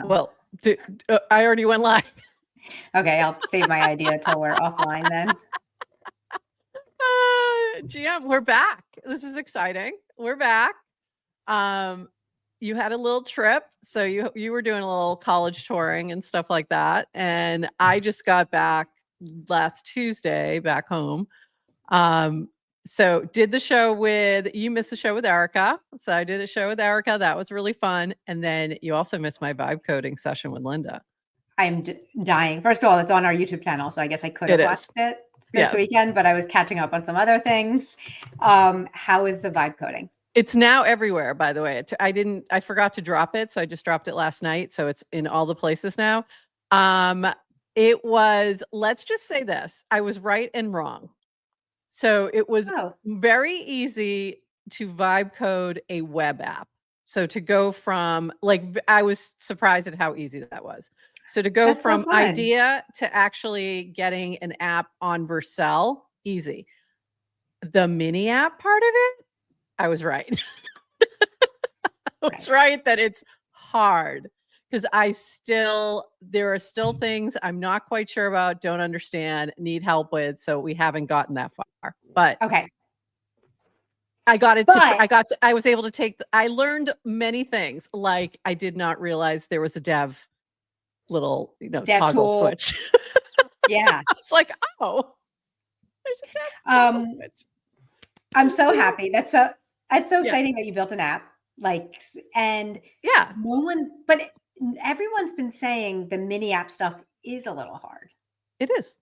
Well, I already went live. Okay, I'll save my idea till we're offline then. GM, we're back. This is exciting. We're back. You had a little trip, so you were doing a little college touring and stuff like that, and I just got back last Tuesday back home. So did the show you missed the show with Erica. So I did a show with Erica. That was really fun. And then you also missed my vibe coding session with Linda. I'm dying. First of all, it's on our YouTube channel, so I guess I could have watched it this weekend, but I was catching up on some other things. How is the vibe coding? It's now everywhere, by the way. I forgot to drop it, so I just dropped it last night. So it's in all the places now. It was, let's just say this, I was right and wrong. So it was very easy to vibe code a web app. So to go from, I was surprised at how easy that was. So to go from idea to actually getting an app on Vercel, easy. The mini app part of it, I was right. I was right that it's hard because there are still things I'm not quite sure about, don't understand, need help with. So we haven't gotten that far. But okay. I was able to I learned many things. Like I did not realize there was a dev little, dev toggle tool. Switch. Yeah. It's like, there's a dev switch. I'm so happy. It's so exciting that you built an app. But everyone's been saying the mini app stuff is a little hard. It is.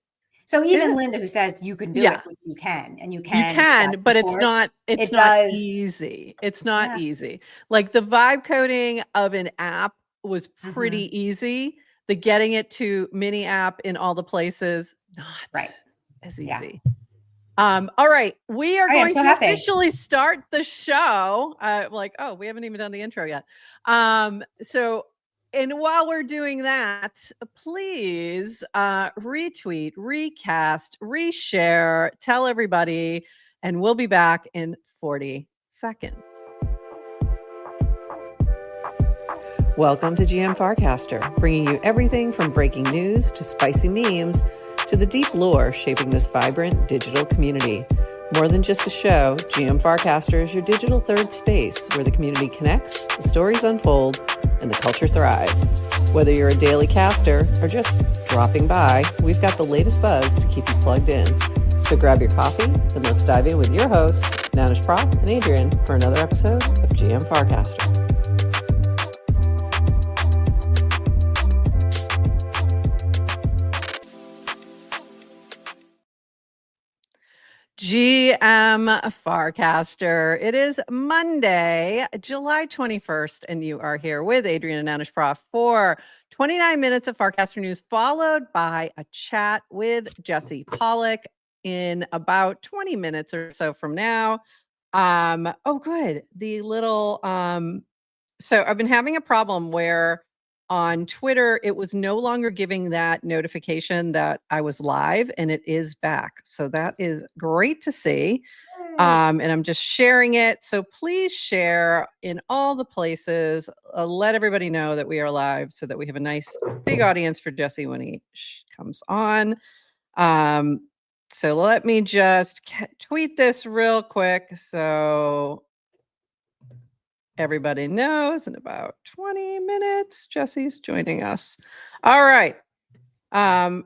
So even Linda, who says you can do it, you can, and you can, but it's not easy. It's not easy. Like the vibe coding of an app was pretty easy. The getting it to mini app in all the places, not as easy. Yeah. All right. We are going to officially start the show. We haven't even done the intro yet. And while we're doing that, please retweet, recast, reshare, tell everybody, and we'll be back in 40 seconds. Welcome to GM Farcaster, bringing you everything from breaking news to spicy memes to the deep lore shaping this vibrant digital community. More than just a show, GM Farcaster is your digital third space where the community connects, the stories unfold, and the culture thrives. Whether you're a daily caster or just dropping by, we've got the latest buzz to keep you plugged in. So grab your coffee and let's dive in with your hosts, Nanish Prof and Adrian, for another episode of GM Farcaster. GM Farcaster. It is Monday, July 21st, and you are here with Adrian and Nanish Prof for 29 minutes of Farcaster news, followed by a chat with Jesse Pollak in about 20 minutes or so from now. Good. So I've been having a problem where on Twitter, it was no longer giving that notification that I was live, and it is back. So that is great to see. And I'm just sharing it. So please share in all the places. Let everybody know that we are live so that we have a nice big audience for Jesse when he comes on. So let me just tweet this real quick. So everybody knows in about 20 minutes, Jesse's joining us. All right.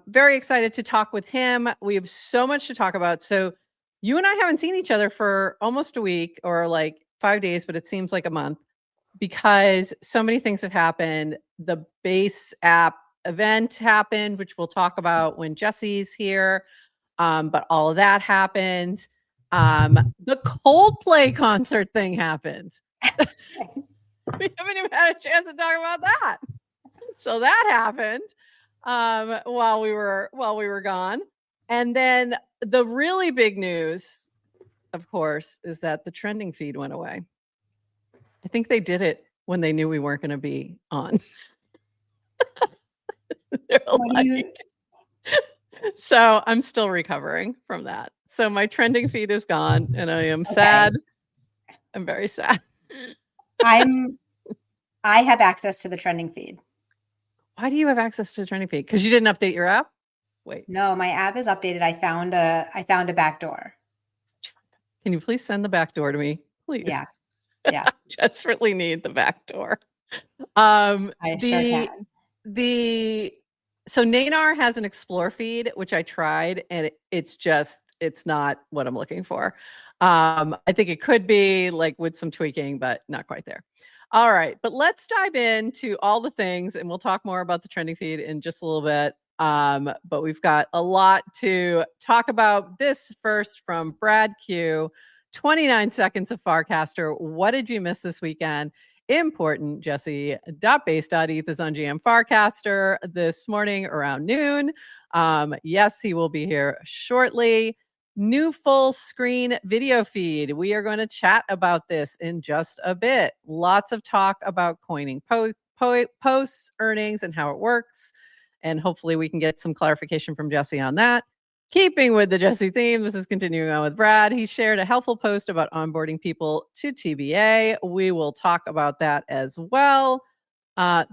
Very excited to talk with him. We have so much to talk about. So you and I haven't seen each other for almost a week or 5 days, but it seems like a month because so many things have happened. The base app event happened, which we'll talk about when Jesse's here. But all of that happened. The Coldplay concert thing happened. We haven't even had a chance to talk about that. So that happened while we were gone. And then the really big news, of course, is that the trending feed went away. I think they did it when they knew we weren't going to be on. So I'm still recovering from that. So my trending feed is gone and I am sad. I'm very sad. I have access to the trending feed. Why do you have access to the trending feed? Because you didn't update your app? Wait. No, my app is updated. I found a backdoor. Can you please send the backdoor to me? Please. Yeah. Yeah. I desperately need the backdoor. I sure can. So Nanar has an explore feed, which I tried, and it's not what I'm looking for. I think it could be like with some tweaking, but not quite there. All right, but let's dive into all the things, and we'll talk more about the trending feed in just a little bit. But we've got a lot to talk about. This first from Brad Q. 29 seconds of Farcaster. What did you miss this weekend? Important, Jesse. Base.eth is on GM Farcaster this morning around noon. Yes, he will be here shortly. New full screen video feed. We are going to chat about this in just a bit. Lots of talk about coining posts, earnings, and how it works. And hopefully we can get some clarification from Jesse on that. Keeping with the Jesse theme, this is continuing on with Brad. He shared a helpful post about onboarding people to TBA. We will talk about that as well.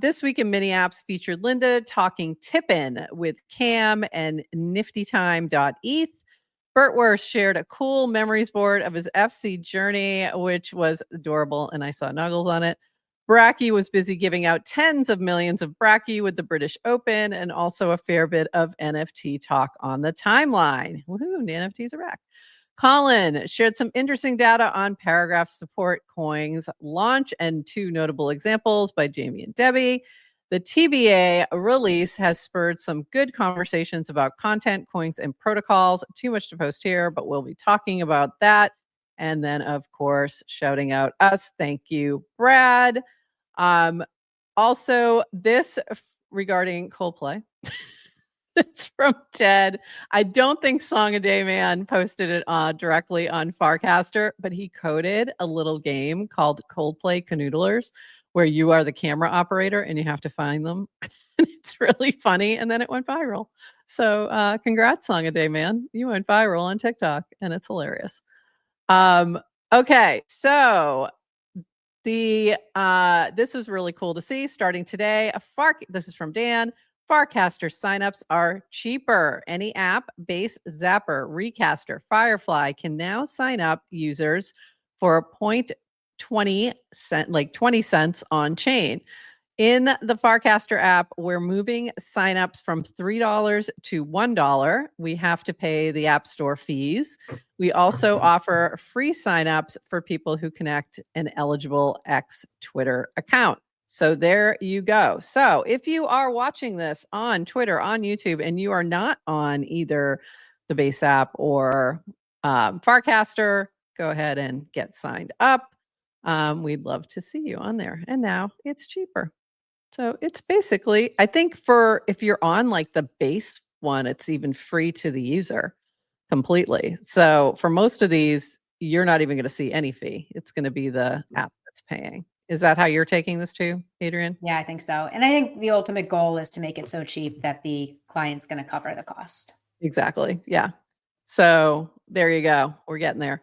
This week in mini apps featured Linda talking Tippin with Cam and niftytime.eth. Bertworth shared a cool memories board of his FC journey, which was adorable, and I saw Nuggles on it. Bracky was busy giving out tens of millions of Bracky with the British Open, and also a fair bit of NFT talk on the timeline. Woohoo, NFTs are back. Colin shared some interesting data on Paragraph support coins launch and 2 notable examples by Jamie and Debbie. The TBA release has spurred some good conversations about content, coins, and protocols. Too much to post here, but we'll be talking about that. And then, of course, shouting out us. Thank you, Brad. Also, this regarding Coldplay. It's from Ted. I don't think Song a Day Man posted it directly on Farcaster, but he coded a little game called Coldplay Canoodlers, where you are the camera operator and you have to find them. It's really funny. And then it went viral. So congrats, Song a Day Man. You went viral on TikTok and it's hilarious. Okay, so this was really cool to see. Starting today, this is from Dan. Farcaster signups are cheaper. Any app, Base, Zapper, Recaster, Firefly can now sign up users for 0.20 cent, like 20 cents on chain. In the Farcaster app, we're moving signups from $3 to $1. We have to pay the App Store fees. We also offer free signups for people who connect an eligible X Twitter account. So there you go. So if you are watching this on Twitter, on YouTube, and you are not on either the Base app or Farcaster, go ahead and get signed up. We'd love to see you on there. And now it's cheaper. So it's basically, I think if you're on like the base one, it's even free to the user completely. So for most of these, you're not even going to see any fee. It's going to be the app that's paying. Is that how you're taking this too, Adrian? Yeah, I think so. And I think the ultimate goal is to make it so cheap that the client's going to cover the cost. Exactly. Yeah. So there you go. We're getting there.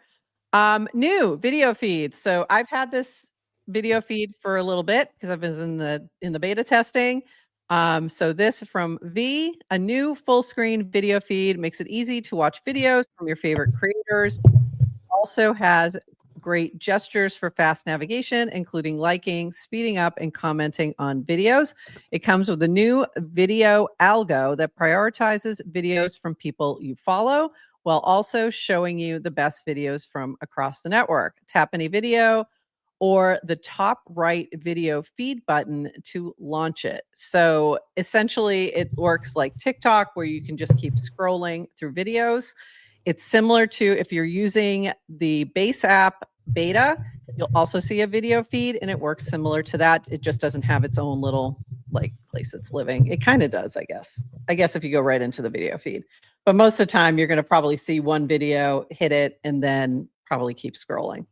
New video feeds. So I've had this video feed for a little bit because I was in the beta testing. So this from V, a new full screen video feed makes it easy to watch videos from your favorite creators. Also has great gestures for fast navigation, including liking, speeding up, and commenting on videos. It comes with a new video algo that prioritizes videos from people you follow, while also showing you the best videos from across the network. Tap any video or the top right video feed button to launch it. So essentially it works like TikTok, where you can just keep scrolling through videos. It's similar to if you're using the Base app beta, you'll also see a video feed, and it works similar to that. It just doesn't have its own little like place it's living. It kind of does, I guess. I guess if you go right into the video feed. But most of the time, you're going to probably see one video, hit it, and then probably keep scrolling.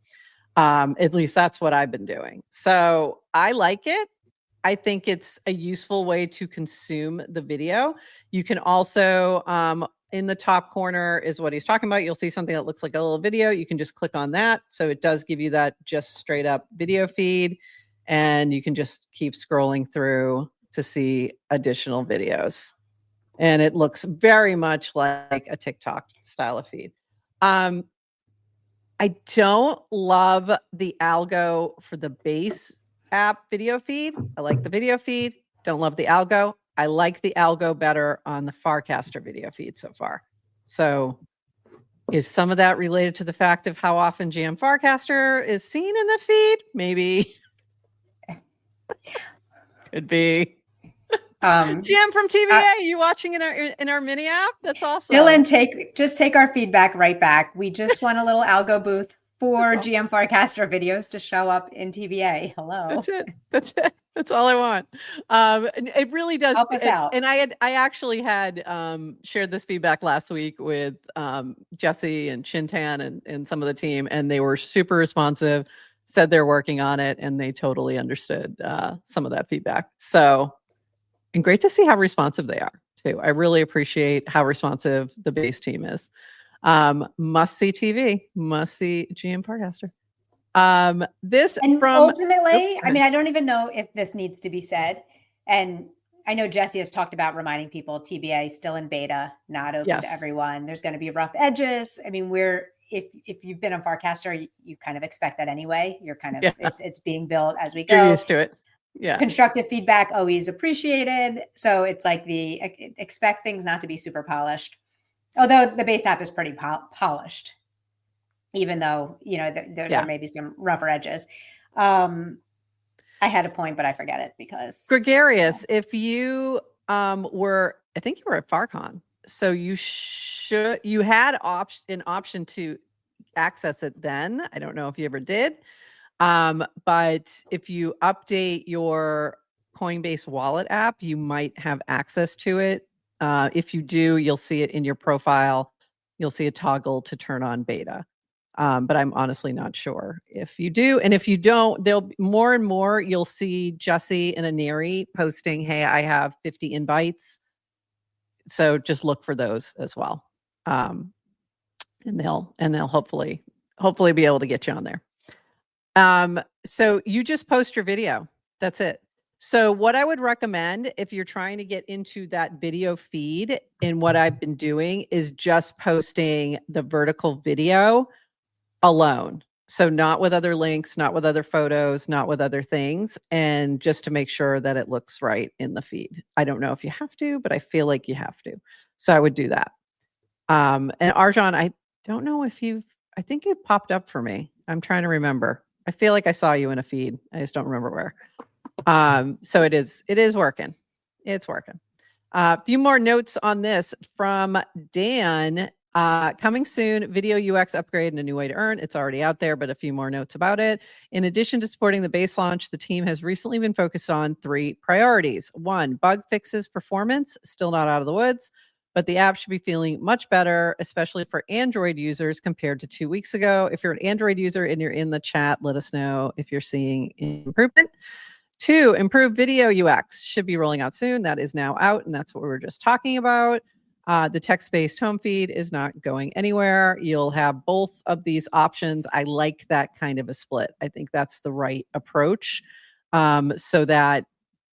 At least that's what I've been doing. So I like it. I think it's a useful way to consume the video. You can also, in the top corner is what he's talking about. You'll see something that looks like a little video. You can just click on that. So it does give you that just straight up video feed, and you can just keep scrolling through to see additional videos. And it looks very much like a TikTok style of feed. I don't love the algo for the base app video feed. I like the video feed. Don't love the algo. I like the algo better on the Farcaster video feed so far. So is some of that related to the fact of how often GM Farcaster is seen in the feed? Maybe. Could be. GM from TVA, you watching in our mini app? That's awesome. Dylan, take our feedback right back. We just want a little algo booth for GM Farcaster videos to show up in TVA. Hello. That's it. That's it. That's all I want. It really does help us out. And I actually had shared this feedback last week with Jesse and Chintan and some of the team, and they were super responsive, said they're working on it, and they totally understood some of that feedback. So, and great to see how responsive they are too. I really appreciate how responsive the base team is. Must see TV, must see GM Farcaster. This and from ultimately, I mean, I don't even know if this needs to be said. And I know Jesse has talked about reminding people TBA is still in beta, not open to everyone. There's going to be rough edges. I mean, if you've been on Farcaster, you kind of expect that anyway. You're kind of it's being built as we go. You're used to it. Yeah. Constructive feedback always appreciated. So it's like expect things not to be super polished. Although the base app is pretty polished, even though, there may be some rougher edges. I had a point, but I forget it because. Gregarious, if you were, I think you were at FarCon, so you had an option to access it then. I don't know if you ever did. But if you update your Coinbase wallet app, you might have access to it. If you do, you'll see it in your profile. You'll see a toggle to turn on beta. But I'm honestly not sure if you do. And if you don't, there'll be more and more, you'll see Jesse and Aneri posting, hey, I have 50 invites. So just look for those as well. And they'll hopefully be able to get you on there. So you just post your video. That's it. So what I would recommend if you're trying to get into that video feed, and what I've been doing is just posting the vertical video alone. So not with other links, not with other photos, not with other things, and just to make sure that it looks right in the feed. I don't know if you have to, but I feel like you have to. So I would do that. And Arjan, I don't know if I think you popped up for me. I'm trying to remember. I feel like I saw you in a feed. I just don't remember where. So it is working. It's working. A few more notes on this from Dan. Coming soon, video UX upgrade and a new way to earn. It's already out there, but a few more notes about it. In addition to supporting the base launch, the team has recently been focused on 3 priorities. 1, bug fixes performance, still not out of the woods, but the app should be feeling much better, especially for Android users compared to 2 weeks ago. If you're an Android user and you're in the chat, let us know if you're seeing improvement. 2, improved video UX should be rolling out soon. That is now out, and that's what we were just talking about. The text-based home feed is not going anywhere. You'll have both of these options. I like that kind of a split. I think that's the right approach, so that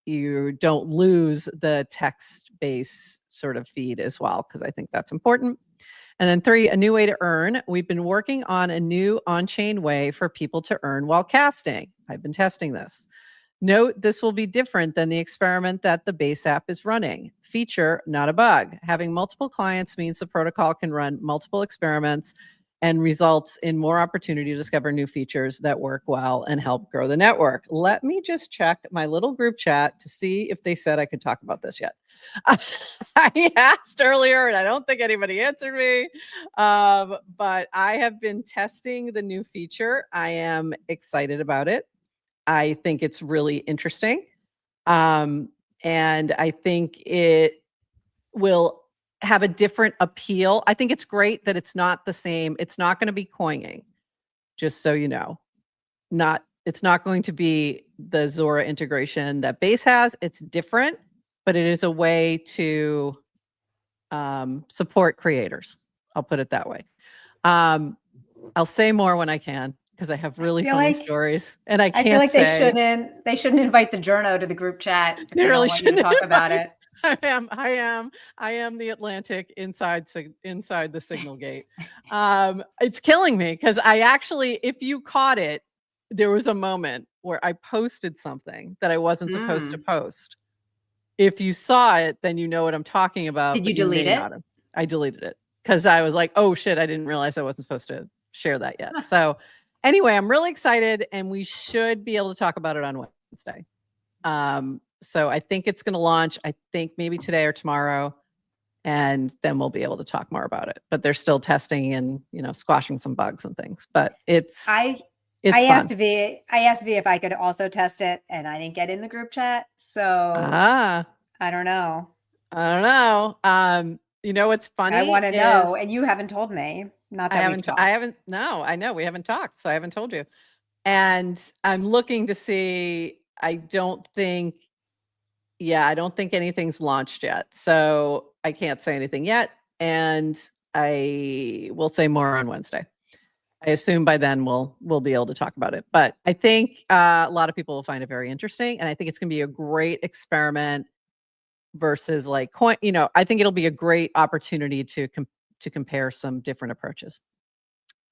you don't lose the text-based sort of feed as well, because I think that's important. And then 3, a new way to earn. We've been working on a new on-chain way for people to earn while casting. I've been testing this. Note, this will be different than the experiment that the base app is running. Feature, not a bug. Having multiple clients means the protocol can run multiple experiments and results in more opportunity to discover new features that work well and help grow the network. Let me just check my little group chat to see if they said I could talk about this yet. I asked earlier and I don't think anybody answered me, but I have been testing the new feature. I am excited about it. I think it's really interesting. And I think it will have a different appeal. I think it's great that it's not the same. It's not going to be coining, just so you know. It's not going to be the Zora integration that Base has. It's different, but it is a way to support creators. I'll put it that way. I'll say more when I can. because I have really funny stories, and I feel like they shouldn't invite the journo to the group chat if they really want you to talk about it. I am the Atlantic inside the signal gate. It's killing me because I actually, if you caught it, there was a moment where I posted something that I wasn't supposed to post. If you saw it, then you know what I'm talking about. Did you delete it? I deleted it because I was like, oh shit, I didn't realize I wasn't supposed to share that yet. So anyway, I'm really excited, and we should be able to talk about it on Wednesday. So I think it's going to launch, I think maybe today or tomorrow, and then we'll be able to talk more about it. But they're still testing and, squashing some bugs and things. But I asked V if I could also test it, and I didn't get in the group chat. So I don't know. What's funny? I want to know, and you haven't told me. Not that I haven't. No, I know we haven't talked, so I haven't told you. And I'm looking to see. I don't think anything's launched yet, so I can't say anything yet. And I will say more on Wednesday. I assume by then we'll be able to talk about it. But I think a lot of people will find it very interesting, and I think it's going to be a great experiment versus like coin. I think it'll be a great opportunity to compare some different approaches.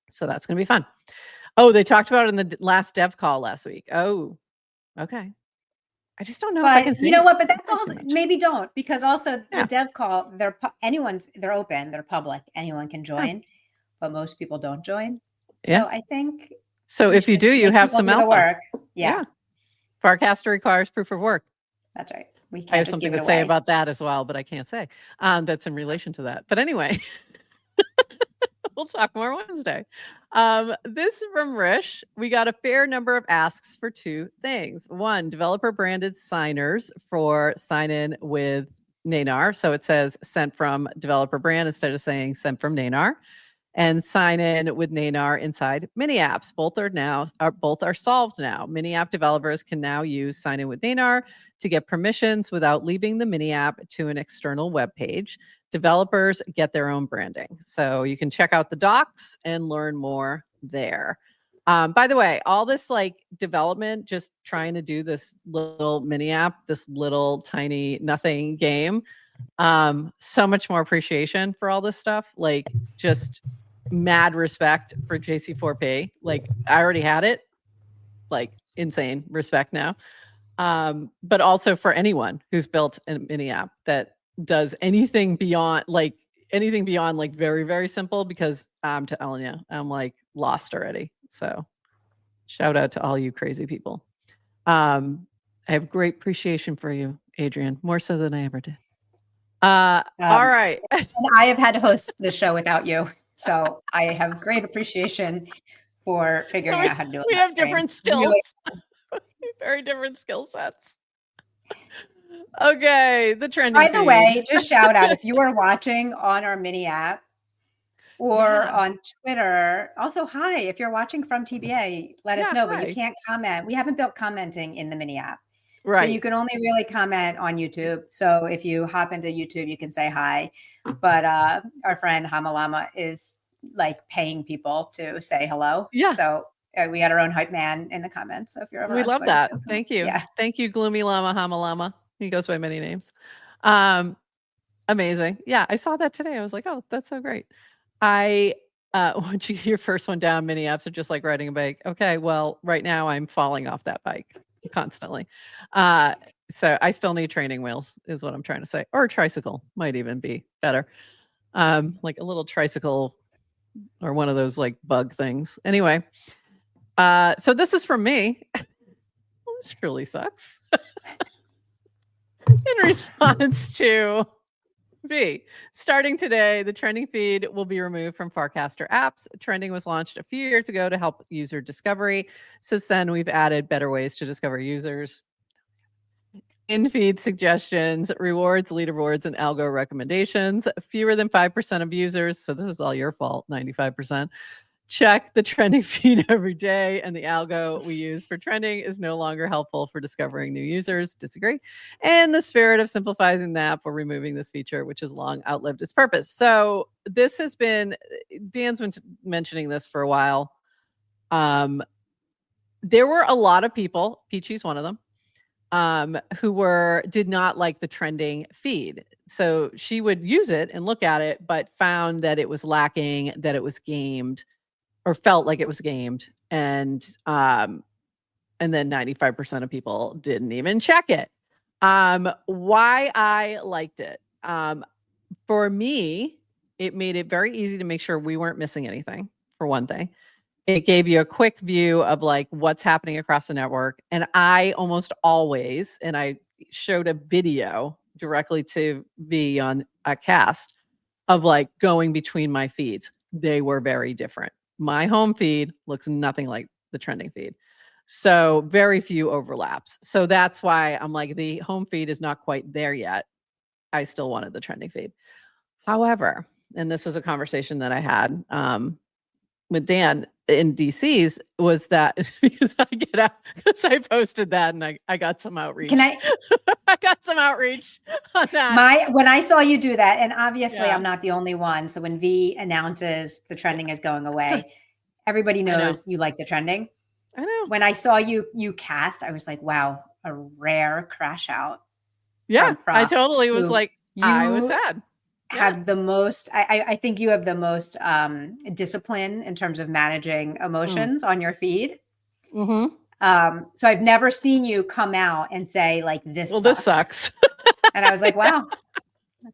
So that's going to be fun. Oh, they talked about it in the last dev call last week. Oh, okay. I just don't know if I can see. You know what? But that's also maybe don't, because also the dev call, they're open, they're public, anyone can join, but most people don't join. So I think if you do, you have some alpha. Work. Yeah. Farcaster requires proof of work. That's right. I have something to say about that as well, but I can't say. That's in relation to that. But anyway, we'll talk more Wednesday. This from Rish. We got a fair number of asks for two things. One, developer branded signers for sign in with Nanar. So it says sent from developer brand instead of saying sent from Nanar. And sign in with Nanar inside mini apps. Both are solved now. Mini app developers can now use sign in with Nanar to get permissions without leaving the mini app to an external web page. Developers get their own branding. So you can check out the docs and learn more there. By the way, all this like development, just trying to do this little mini app, this little tiny nothing game. So much more appreciation for all this stuff. Like just mad respect for JC4P. Like I already had it, like insane respect now. But also for anyone who's built a mini app that does anything beyond like very, very simple, because I'm telling you, I'm like lost already. So shout out to all you crazy people. I have great appreciation for you, Adrian, more so than I ever did. All right. And I have had to host the show without you. So I have great appreciation for figuring out how to do it. We have different skills. Really. Very different skill sets. Okay, the trending By the way, just shout out if you are watching on our mini app or on Twitter. Also, hi, if you're watching from TBA, let us know, but you can't comment. We haven't built commenting in the mini app. Right. So you can only really comment on YouTube. So if you hop into YouTube, you can say hi. But our friend Hamalama is like paying people to say hello. Yeah. So we had our own hype man in the comments. So if you're ever we love that. Thank you. Yeah. Thank you, Gloomy Llama Hamalama. He goes by many names. Amazing. Yeah, I saw that today. I was like, oh, that's so great. Once you get your first one down, mini apps are just like riding a bike. Okay, well, right now I'm falling off that bike constantly. So I still need training wheels is what I'm trying to say. Or a tricycle might even be better. Like a little tricycle or one of those like bug things. Anyway, so this is from me. Well, this really sucks. In response to B, starting today, the trending feed will be removed from Farcaster apps. Trending was launched a few years ago to help user discovery. Since then, we've added better ways to discover users. In-feed suggestions, rewards, leaderboards, and algo recommendations. Fewer than 5% of users, so this is all your fault, 95%. Check the trending feed every day, and the algo we use for trending is no longer helpful for discovering new users. Disagree. In the spirit of simplifying the app, we're removing this feature, which has long outlived its purpose. So this has been, Dan's been mentioning this for a while. There were a lot of people, Peachy's one of them, who did not like the trending feed. So she would use it and look at it, but found that it was lacking, that it was gamed, or felt like it was gamed. And then 95% of people didn't even check it. Why I liked it. For me, it made it very easy to make sure we weren't missing anything, for one thing. It gave you a quick view of like what's happening across the network. And I almost always, and I showed a video directly to V on a cast of like going between my feeds. They were very different. My home feed looks nothing like the trending feed. So very few overlaps. So that's why I'm like, the home feed is not quite there yet. I still wanted the trending feed. However, and this was a conversation that I had with Dan in DC's, was that because I posted that and I got some outreach. I got some outreach on that. When I saw you do that, and obviously I'm not the only one. So when V announces the trending is going away, everybody knows you like the trending. I know. When I saw you cast, I was like, wow, a rare crash out. Yeah, I totally was like, I was sad. Have the most, I think you have the most discipline in terms of managing emotions on your feed. Mm-hmm. So I've never seen you come out and say like, this sucks. And I was like, wow.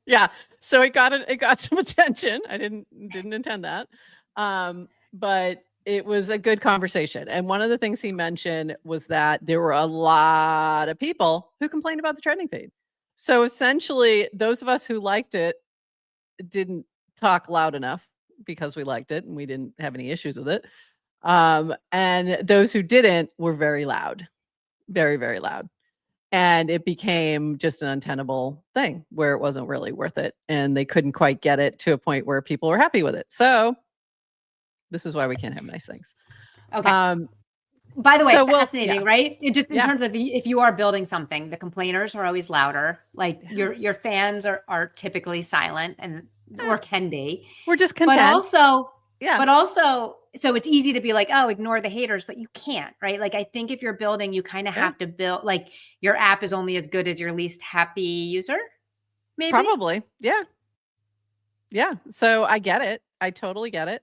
Yeah. So it got some attention. I didn't intend that. But it was a good conversation. And one of the things he mentioned was that there were a lot of people who complained about the trending feed. So essentially, those of us who liked it didn't talk loud enough because we liked it and we didn't have any issues with it. And those who didn't were very loud, very, very loud. And it became just an untenable thing where it wasn't really worth it. And they couldn't quite get it to a point where people were happy with it. So this is why we can't have nice things. Okay. By the way, fascinating, right? It just in terms of if you are building something, the complainers are always louder. Like your fans are typically silent or can be. We're just content. But also, so it's easy to be like, oh, ignore the haters, but you can't, right? Like, I think if you're building, you kind of have to build, like your app is only as good as your least happy user, maybe? Probably. Yeah. Yeah. So I get it. I totally get it.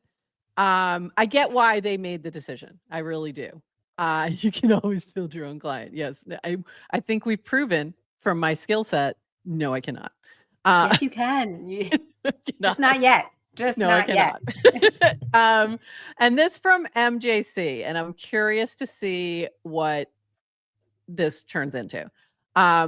I get why they made the decision. I really do. You can always build your own client. Yes. I think we've proven from my skill set, no, I cannot. Yes, you can. Just not yet. Not yet. And this from MJC, and I'm curious to see what this turns into.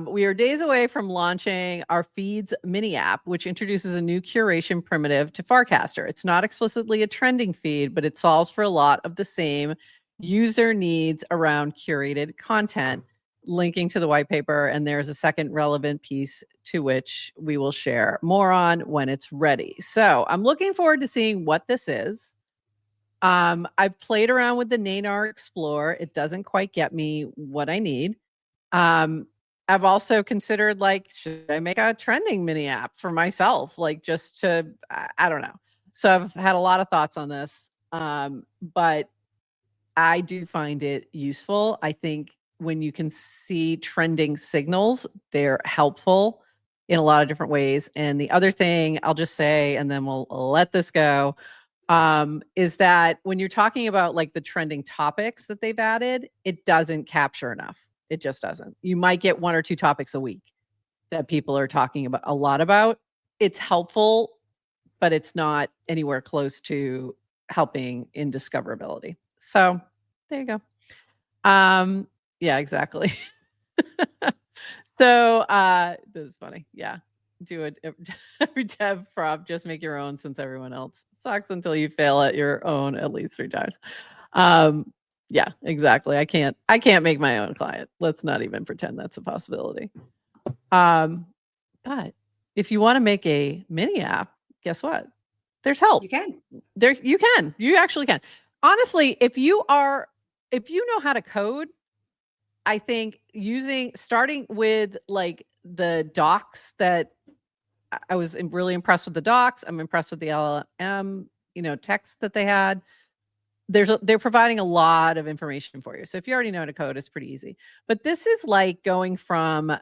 We are days away from launching our Feeds mini app, which introduces a new curation primitive to Farcaster. It's not explicitly a trending feed, but it solves for a lot of the same user needs around curated content, linking to the white paper. And there's a second relevant piece to which we will share more on when it's ready. So I'm looking forward to seeing what this is. I've played around with the Nanar Explore. It doesn't quite get me what I need. I've also considered, like, should I make a trending mini app for myself? Like, just to, I don't know. So I've had a lot of thoughts on this. But I do find it useful. I think when you can see trending signals, they're helpful in a lot of different ways. And the other thing I'll just say, and then we'll let this go, is that when you're talking about like the trending topics that they've added, it doesn't capture enough. It just doesn't. You might get 1 or 2 topics a week that people are talking about a lot about. It's helpful, but it's not anywhere close to helping in discoverability. So there you go. Yeah, exactly. So this is funny. Yeah. Do it every dev prop, just make your own since everyone else sucks until you fail at your own at least 3 times. Yeah, exactly. I can't make my own client. Let's not even pretend that's a possibility. But if you want to make a mini app, guess what? There's help. You can. You actually can. Honestly, if you know how to code, I think starting with like the docs that I was really impressed with the docs. I'm impressed with the LLM, text that they had. they're providing a lot of information for you. So if you already know how to code, it's pretty easy. But this is like going from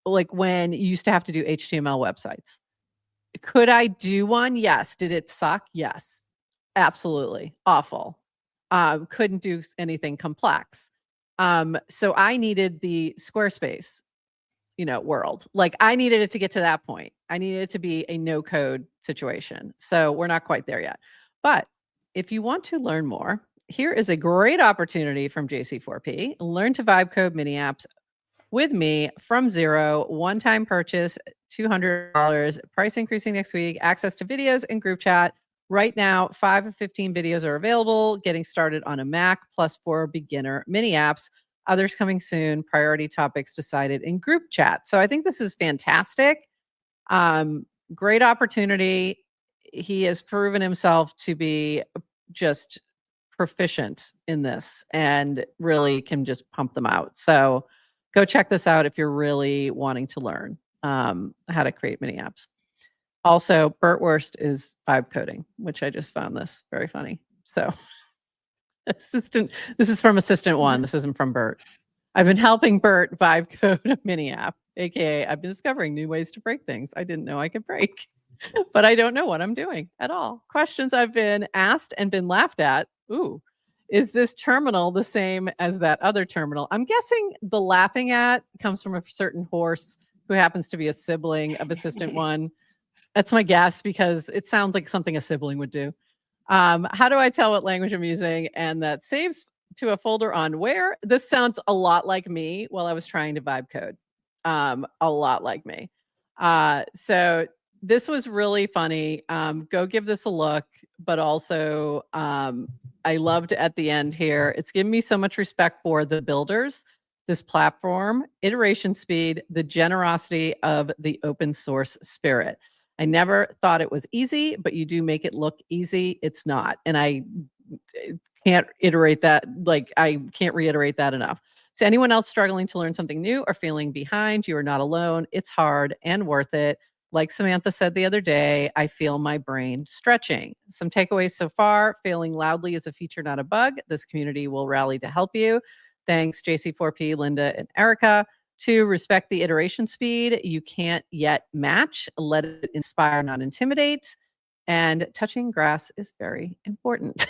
like when you used to have to do HTML websites. Could I do one? Yes. Did it suck? Yes. Absolutely. Awful. Couldn't do anything complex. So I needed the Squarespace, world. Like I needed it to get to that point. I needed it to be a no code situation. So we're not quite there yet. But if you want to learn more, here is a great opportunity from JC4P. Learn to vibe code mini apps with me from zero, one-time purchase, $200, price increasing next week, access to videos and group chat. Right now, 5 of 15 videos are available, getting started on a Mac, plus 4 beginner mini apps. Others coming soon, priority topics decided in group chat. So I think this is fantastic. Great opportunity. He has proven himself to be just proficient in this and really can just pump them out. So go check this out if you're really wanting to learn how to create mini apps. Also, Burt Wurst is vibe coding, which I just found this very funny. So this is from Assistant One. This isn't from Burt. I've been helping Burt vibe code a mini app, aka I've been discovering new ways to break things I didn't know I could break, but I don't know what I'm doing at all. Questions I've been asked and been laughed at. Ooh, is this terminal the same as that other terminal? I'm guessing the laughing at comes from a certain horse who happens to be a sibling of Assistant One. That's my guess because it sounds like something a sibling would do. How do I tell what language I'm using? And that saves to a folder on where? This sounds a lot like me while I was trying to vibe code. A lot like me. So this was really funny. Go give this a look. But also, I loved at the end here. It's given me so much respect for the builders, this platform, iteration speed, the generosity of the open source spirit. I never thought it was easy, but you do make it look easy. It's not. And I can't iterate that. Like, I can't reiterate that enough. To anyone else struggling to learn something new or feeling behind, you are not alone. It's hard and worth it. Like Samantha said the other day, I feel my brain stretching. Some takeaways so far: failing loudly is a feature, not a bug. This community will rally to help you. Thanks, JC4P, Linda, and Erica. 2, respect the iteration speed. You can't yet match. Let it inspire, not intimidate. And touching grass is very important.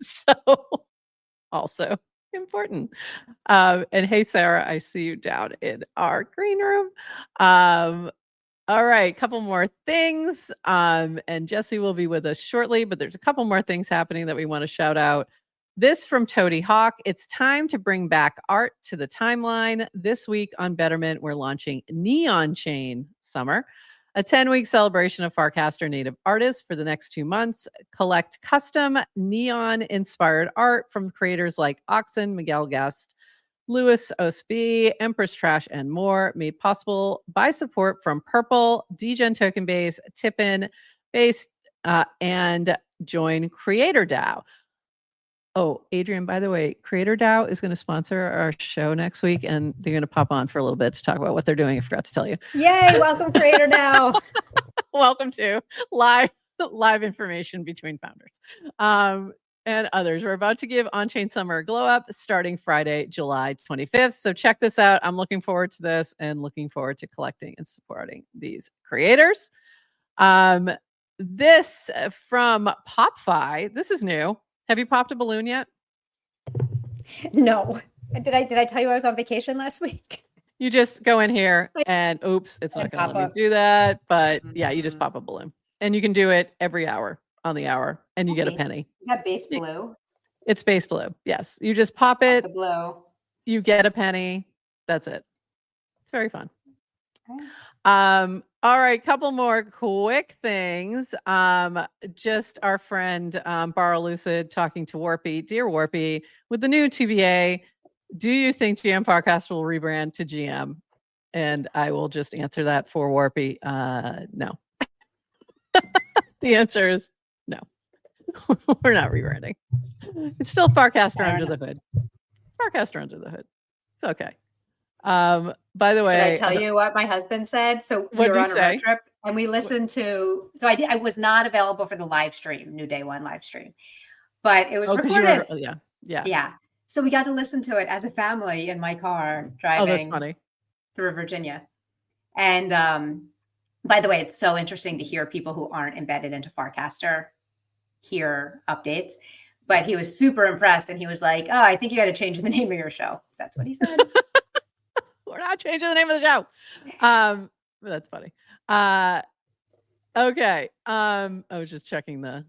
So also important. And hey, Sarah, I see you down in our green room. All right, couple more things. And Jesse will be with us shortly, but there's a couple more things happening that we want to shout out. This from Toady Hawk. It's time to bring back art to the timeline. This week on Betterment, we're launching Neon Chain Summer, a 10-week celebration of Farcaster native artists for the next 2 months. Collect custom neon-inspired art from creators like Oxen, Miguel Guest, Louis Osby, Empress Trash, and more, made possible by support from Purple, Degen Token Base, Tippin Base, and join Creator DAO. Oh, Adrian, by the way, Creator DAO is going to sponsor our show next week, and they're going to pop on for a little bit to talk about what they're doing. I forgot to tell you. Yay, welcome Creator DAO. Welcome to live information between founders and others. We're about to give On-Chain Summer a glow up starting Friday, July 25th. So check this out. I'm looking forward to this and looking forward to collecting and supporting these creators. This from PopFi. This is new. Have you popped a balloon yet? No. Did I tell you I was on vacation last week? You just go in here and oops, it's not going to let me do that. But yeah, you just pop a balloon. And you can do it every hour on the hour and you get a penny. Is that base blue? It's base blue. Yes. You just pop it. The blue. You get a penny. That's it. It's very fun. Okay. All right, couple more quick things. Just our friend Borrow Lucid talking to Warpy. Dear Warpy, with the new TBA, do you think GM Farcaster will rebrand to GM? And I will just answer that for Warpy. No. The answer is no. We're not rebranding. It's still Farcaster under the hood. Farcaster under the hood. It's okay. By the way, should I tell you what my husband said? So we were on a road trip and we listened to, I was not available for the live stream, New Day One live stream, but it was recorded. Yeah. Yeah. So we got to listen to it as a family in my car driving through Virginia. And by the way, it's so interesting to hear people who aren't embedded into Farcaster hear updates. But he was super impressed, and he was like, "Oh, I think you got to change the name of your show." That's what he said. We're not changing the name of the show. That's funny. Okay. I was just checking the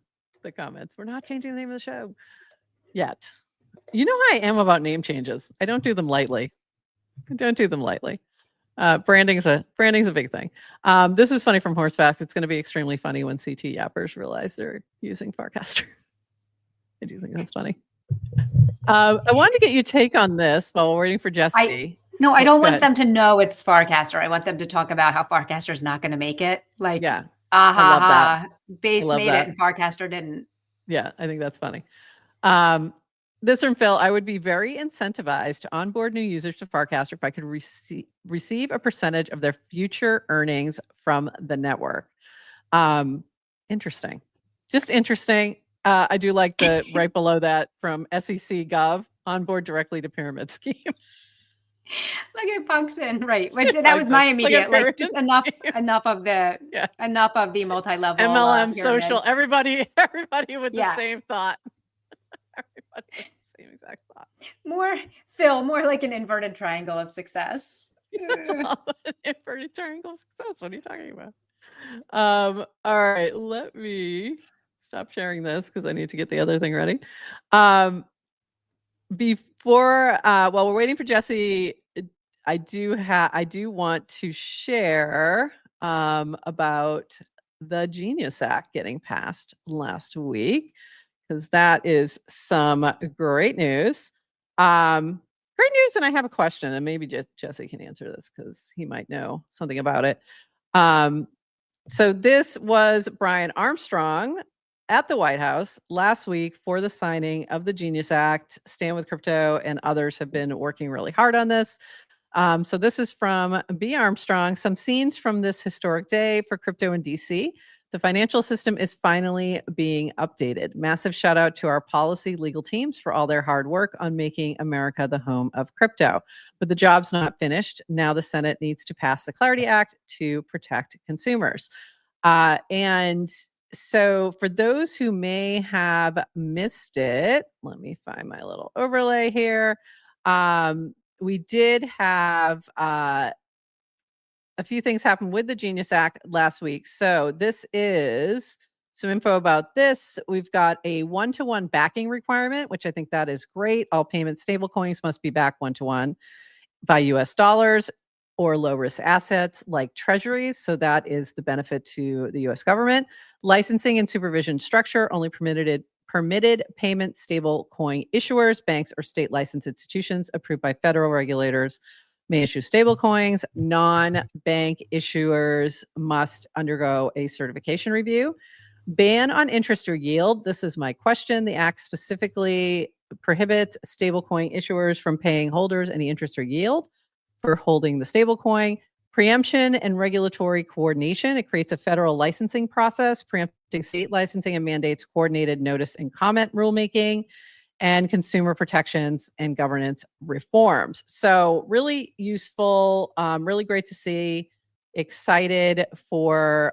comments. We're not changing the name of the show yet. You know how I am about name changes. I don't do them lightly. Branding's a big thing. This is funny from Horsefast. It's going to be extremely funny when CT yappers realize they're using Farcaster. I do think that's funny. I wanted to get your take on this while we're waiting for Jesse. I don't want them to know it's Farcaster. I want them to talk about how Farcaster's not going to make it. Like, I love that. Base made it and Farcaster didn't. Yeah, I think that's funny. This from Phil. I would be very incentivized to onboard new users to Farcaster if I could receive a percentage of their future earnings from the network. Interesting. Just interesting. I do like the right below that from SEC Gov, onboard directly to pyramid scheme. Look at Punkson, right? That was my immediate, like just enough of the multi-level MLM social. Everybody with the same thought. Everybody with the same exact thought. More like an inverted triangle of success. Inverted triangle of success. What are you talking about? All right, let me stop sharing this because I need to get the other thing ready. Before while we're waiting for Jesse, I do want to share about the Genius Act getting passed last week, because that is some great news. Great news, and I have a question, and maybe Jesse can answer this because he might know something about it. So this was Brian Armstrong at the White House last week for the signing of the Genius Act. Stand with Crypto and others have been working really hard on this. So this is from B. Armstrong, some scenes from this historic day for crypto in DC. The financial system is finally being updated. Massive shout out to our policy legal teams for all their hard work on making America the home of crypto. But the job's not finished. Now the Senate needs to pass the Clarity Act to protect consumers. And so for those who may have missed it, let me find my little overlay here. We did have a few things happen with the Genius Act last week. So this is some info about this. We've got a 1-to-1 backing requirement, which I think that is great. All payment stablecoins must be backed 1-to-1 by US dollars or low risk assets like treasuries. So that is the benefit to the US government. Licensing and supervision structure only permitted payment stable coin issuers, banks, or state licensed institutions approved by federal regulators may issue stable coins. Non-bank issuers must undergo a certification review. Ban on interest or yield. This is my question. The act specifically prohibits stablecoin issuers from paying holders any interest or yield for holding the stablecoin. Preemption and regulatory coordination. It creates a federal licensing process, preempting state licensing and mandates coordinated notice and comment rulemaking, and consumer protections and governance reforms. So really useful, really great to see. Excited for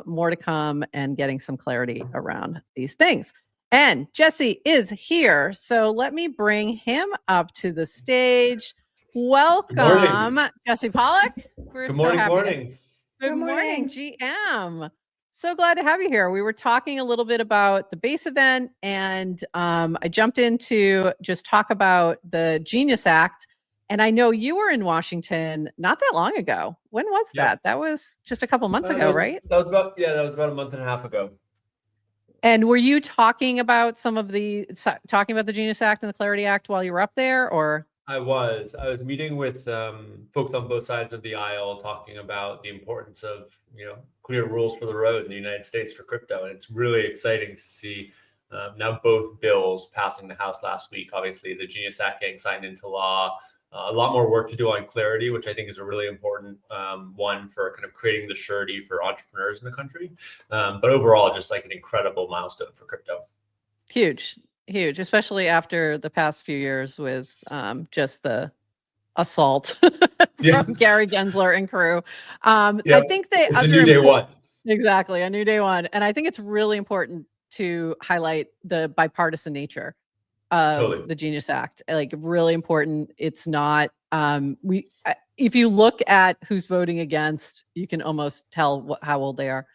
more to come and getting some clarity around these things. And Jesse is here, so let me bring him up to the stage. Welcome, Jesse Pollak. Good morning. Good morning, GM. So glad to have you here. We were talking a little bit about the base event, and I jumped in to just talk about the Genius Act. And I know you were in Washington not that long ago. When was that? That was just a couple months ago, right? That was about a month and a half ago. And were you talking about the Genius Act and the Clarity Act while you were up there, or? I was meeting with folks on both sides of the aisle, talking about the importance of clear rules for the road in the United States for crypto, and it's really exciting to see now both bills passing the House last week. Obviously, the Genius Act getting signed into law. A lot more work to do on clarity, which I think is a really important one for kind of creating the surety for entrepreneurs in the country. But overall, just like an incredible milestone for crypto. Huge. huge, especially after the past few years with just the assault from Gary Gensler and crew. I think it's a new day one. Exactly, a new day one. And I think it's really important to highlight the bipartisan nature of the Genius Act. Like, really important. It's not if you look at who's voting against, you can almost tell how old they are.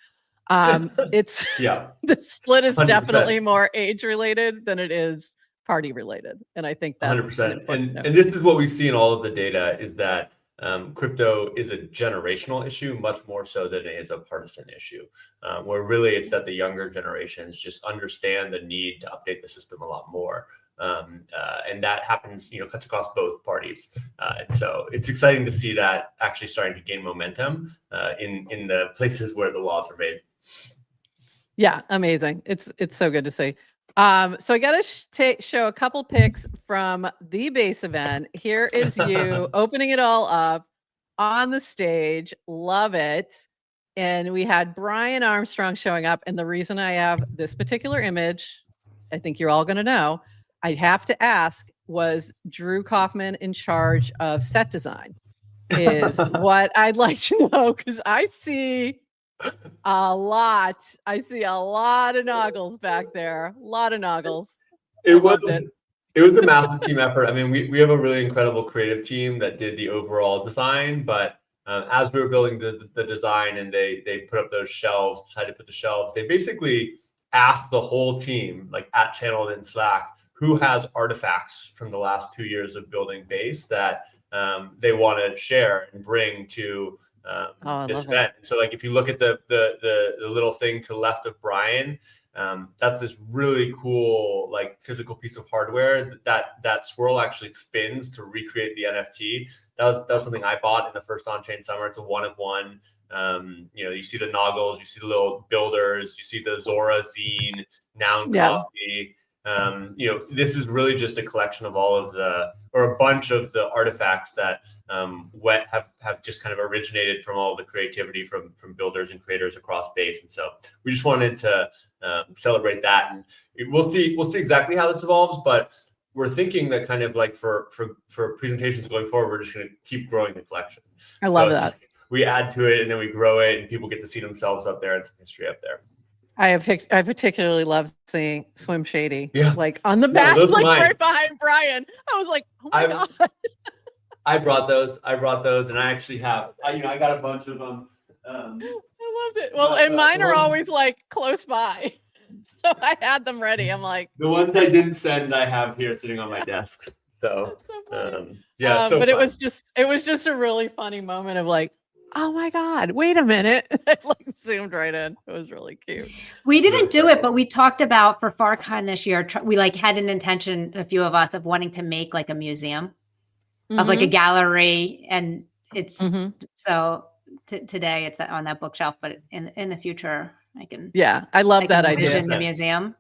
It's the split is 100%. Definitely more age related than it is party related, and I think that's 100%. And this is what we see in all of the data, is that crypto is a generational issue much more so than it is a partisan issue, where really it's that the younger generations just understand the need to update the system a lot more. And that happens, cuts across both parties. And so it's exciting to see that actually starting to gain momentum in the places where the laws are made. Yeah, amazing. It's so good to see. So I got to show a couple pics from the base event. Here is you opening it all up on the stage. Love it. And we had Brian Armstrong showing up. And the reason I have this particular image, I think you're all going to know, I'd have to ask, was Drew Kaufman in charge of set design? Is what I'd like to know, because I see a lot of noggles back there. A lot of noggles. It was a massive team effort. I mean, we have a really incredible creative team that did the overall design, but as we were building the design and they put up those shelves, decided to put the shelves, they basically asked the whole team, like at channel and in Slack, who has artifacts from the last 2 years of building base that they want to share and bring to this event. And so, like, if you look at the little thing to the left of Brian, that's this really cool, like, physical piece of hardware that swirl actually spins to recreate the NFT. That was something I bought in the first on-chain summer. It's a one of one. You see the noggles, you see the little builders, you see the Zora zine, Noun Coffee. This is really just a collection of a bunch of the artifacts that have just kind of originated from all the creativity from builders and creators across base. And so we just wanted to celebrate that, and we'll see exactly how this evolves, but we're thinking that kind of like for presentations going forward, we're just going to keep growing the collection. I love that. We add to it and then we grow it, and people get to see themselves up there and some history up there. I particularly love seeing Swim Shady, like on the back, like right behind Brian. I was like, oh my God. I brought those, and I actually have, I got a bunch of them. I loved it. Well, and mine are always like close by, so I had them ready. I'm like, the ones I didn't send, I have here sitting on my desk. So, but it was just a really funny moment of like, oh my God, wait a minute. It like zoomed right in. It was really cute. We didn't do it, but we talked about for FarCon this year, we like had an intention, a few of us, of wanting to make like a museum of like a gallery. And it's so today it's on that bookshelf, but in the future I can. Yeah, I love that idea. In the museum.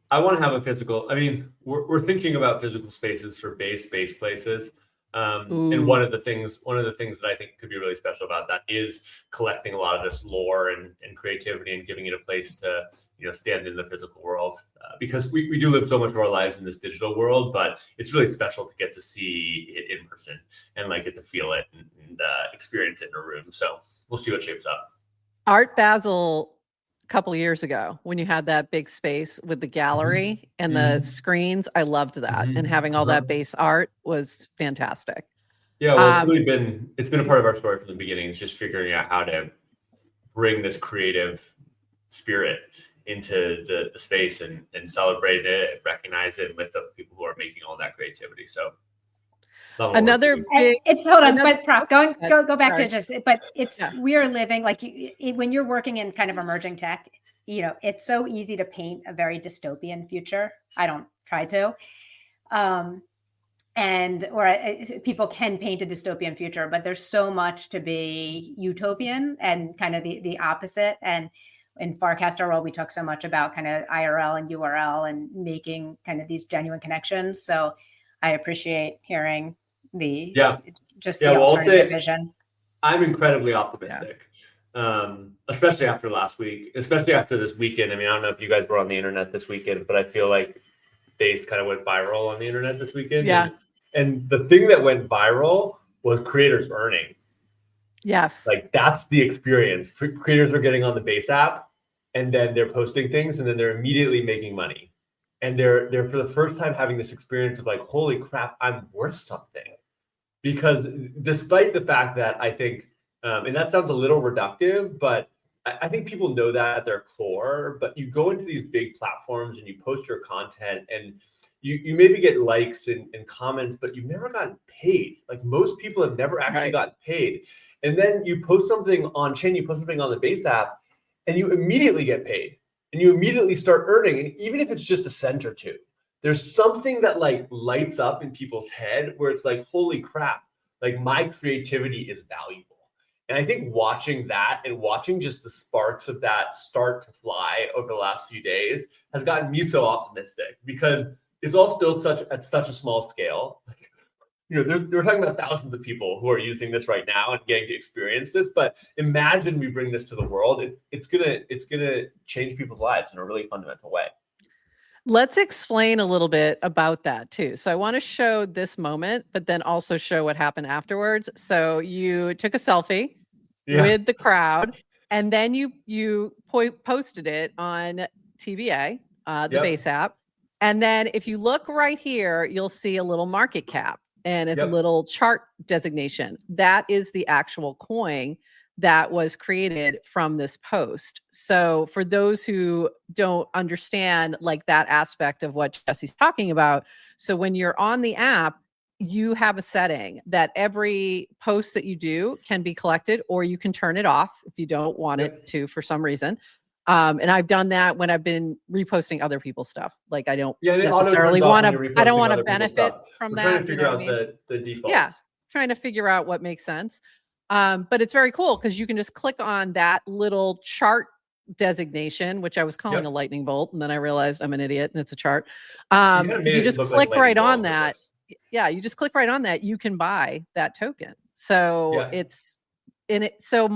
I want to have a physical, I mean, we're thinking about physical spaces for base places. And one of the things that I think could be really special about that is collecting a lot of this lore and creativity and giving it a place to, stand in the physical world, because we do live so much of our lives in this digital world, but it's really special to get to see it in person and like get to feel it and experience it in a room. So we'll see what shapes up. Art Basel a couple of years ago, when you had that big space with the gallery and the screens, I loved that. And having all that base art was fantastic. Yeah, well, it's been a part of our story from the beginning. It's just figuring out how to bring this creative spirit into the space and celebrate it, recognize it with the people who are making all that creativity. So another big, but Prof, go back to just, but it's, we are living like when you're working in kind of emerging tech, it's so easy to paint a very dystopian future. I don't try to, people can paint a dystopian future, but there's so much to be utopian and kind of the opposite. And in Farcaster world, we talk so much about kind of IRL and URL and making kind of these genuine connections. So I appreciate hearing the alternative vision. I'm incredibly optimistic, especially after last week, especially after this weekend. I mean, I don't know if you guys were on the internet this weekend, but I feel like base kind of went viral on the internet this weekend. Yeah. And the thing that went viral was creators earning. Yes. Like that's the experience. Creators are getting on the base app and then they're posting things and then they're immediately making money. And they're for the first time having this experience of like, holy crap, I'm worth something. Because despite the fact that I think, and that sounds a little reductive, but I think people know that at their core, but you go into these big platforms and you post your content and you maybe get likes and comments, but you've never gotten paid. Like most people have never actually gotten paid. And then you post something on chain, you post something on the base app, and you immediately get paid. And you immediately start earning. And even if it's just a cent or two, there's something that like lights up in people's head where it's like, holy crap, like my creativity is valuable. And I think watching that and watching just the sparks of that start to fly over the last few days has gotten me so optimistic because it's all still at such a small scale. Like, you know, they're talking about thousands of people who are using this right now and getting to experience this. But imagine we bring this to the world. It's gonna change people's lives in a really fundamental way. Let's explain a little bit about that too. So I want to show this moment, but then also show what happened afterwards. So you took a selfie with the crowd, and then you posted it on TBA, the base app. And then if you look right here, you'll see a little market cap and a little chart designation. That is the actual coin that was created from this post. So for those who don't understand like that aspect of what Jesse's talking about, so when you're on the app, you have a setting that every post that you do can be collected, or you can turn it off if you don't want it to for some reason. And I've done that when I've been reposting other people's stuff. Like I don't necessarily want to, I don't want to benefit from that. Trying to figure out the defaults. Yeah, trying to figure out what makes sense. But it's very cool because you can just click on that little chart designation, which I was calling a lightning bolt. And then I realized I'm an idiot and it's a chart. You just click right on that. Yeah, you just click right on that. You can buy that token. So it's in it. So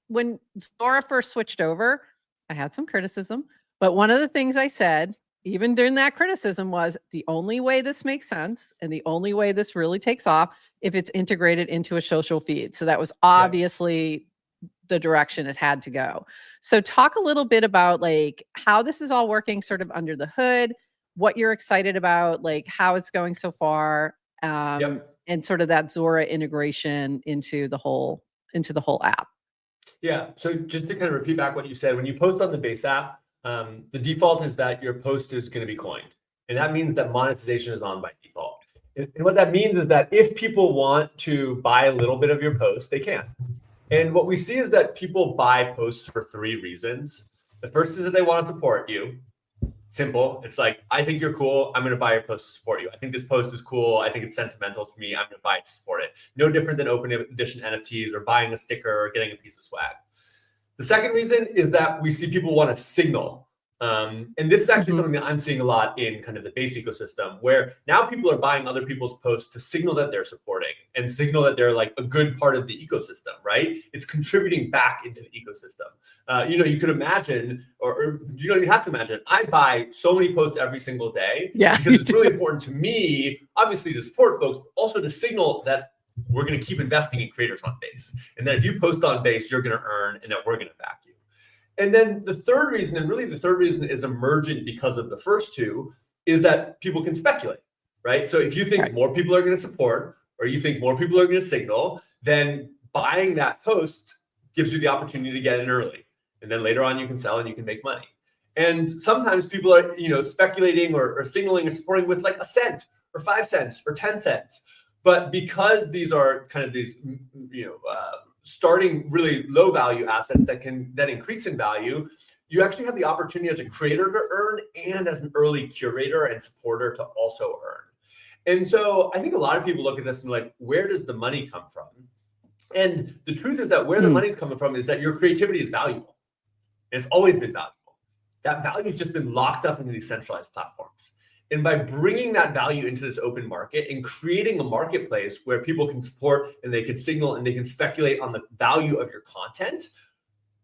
when Zora first switched over, I had some criticism, but one of the things I said, even during that criticism, was the only way this makes sense and the only way this really takes off if it's integrated into a social feed. So that was obviously the direction it had to go. So talk a little bit about like how this is all working sort of under the hood, what you're excited about, like how it's going so far, and sort of that Zora integration into the whole app. Yeah. So just to kind of repeat back what you said, when you post on the base app, the default is that your post is going to be coined. And that means that monetization is on by default. And what that means is that if people want to buy a little bit of your post, they can. And what we see is that people buy posts for 3 reasons. The first is that they want to support you. Simple. It's like, I think you're cool. I'm going to buy your post to support you. I think this post is cool. I think it's sentimental to me. I'm going to buy it to support it. No different than open edition NFTs or buying a sticker or getting a piece of swag. The second reason is that we see people want to signal. And this is actually something that I'm seeing a lot in kind of the base ecosystem, where now people are buying other people's posts to signal that they're supporting and signal that they're like a good part of the ecosystem, right? It's contributing back into the ecosystem. You could imagine, or you don't even have to imagine, I buy so many posts every single day because it's really important to me, obviously to support folks, but also to signal that we're going to keep investing in creators on base. And that if you post on base, you're going to earn and that we're going to back you. And then the third reason, and really the third reason is emergent because of the first two, is that people can speculate, right? So if you think more people are going to support, or you think more people are going to signal, then buying that post gives you the opportunity to get in early. And then later on you can sell and you can make money. And sometimes people are, speculating or signaling and supporting with like a cent or 5 cents or 10 cents. But because these are kind of these, starting really low value assets that can then increase in value, you actually have the opportunity as a creator to earn and as an early curator and supporter to also earn. And so I think a lot of people look at this and like, where does the money come from? And the truth is that where the money's coming from is that your creativity is valuable. And it's always been valuable. That value has just been locked up into these centralized platforms. And by bringing that value into this open market and creating a marketplace where people can support and they can signal and they can speculate on the value of your content,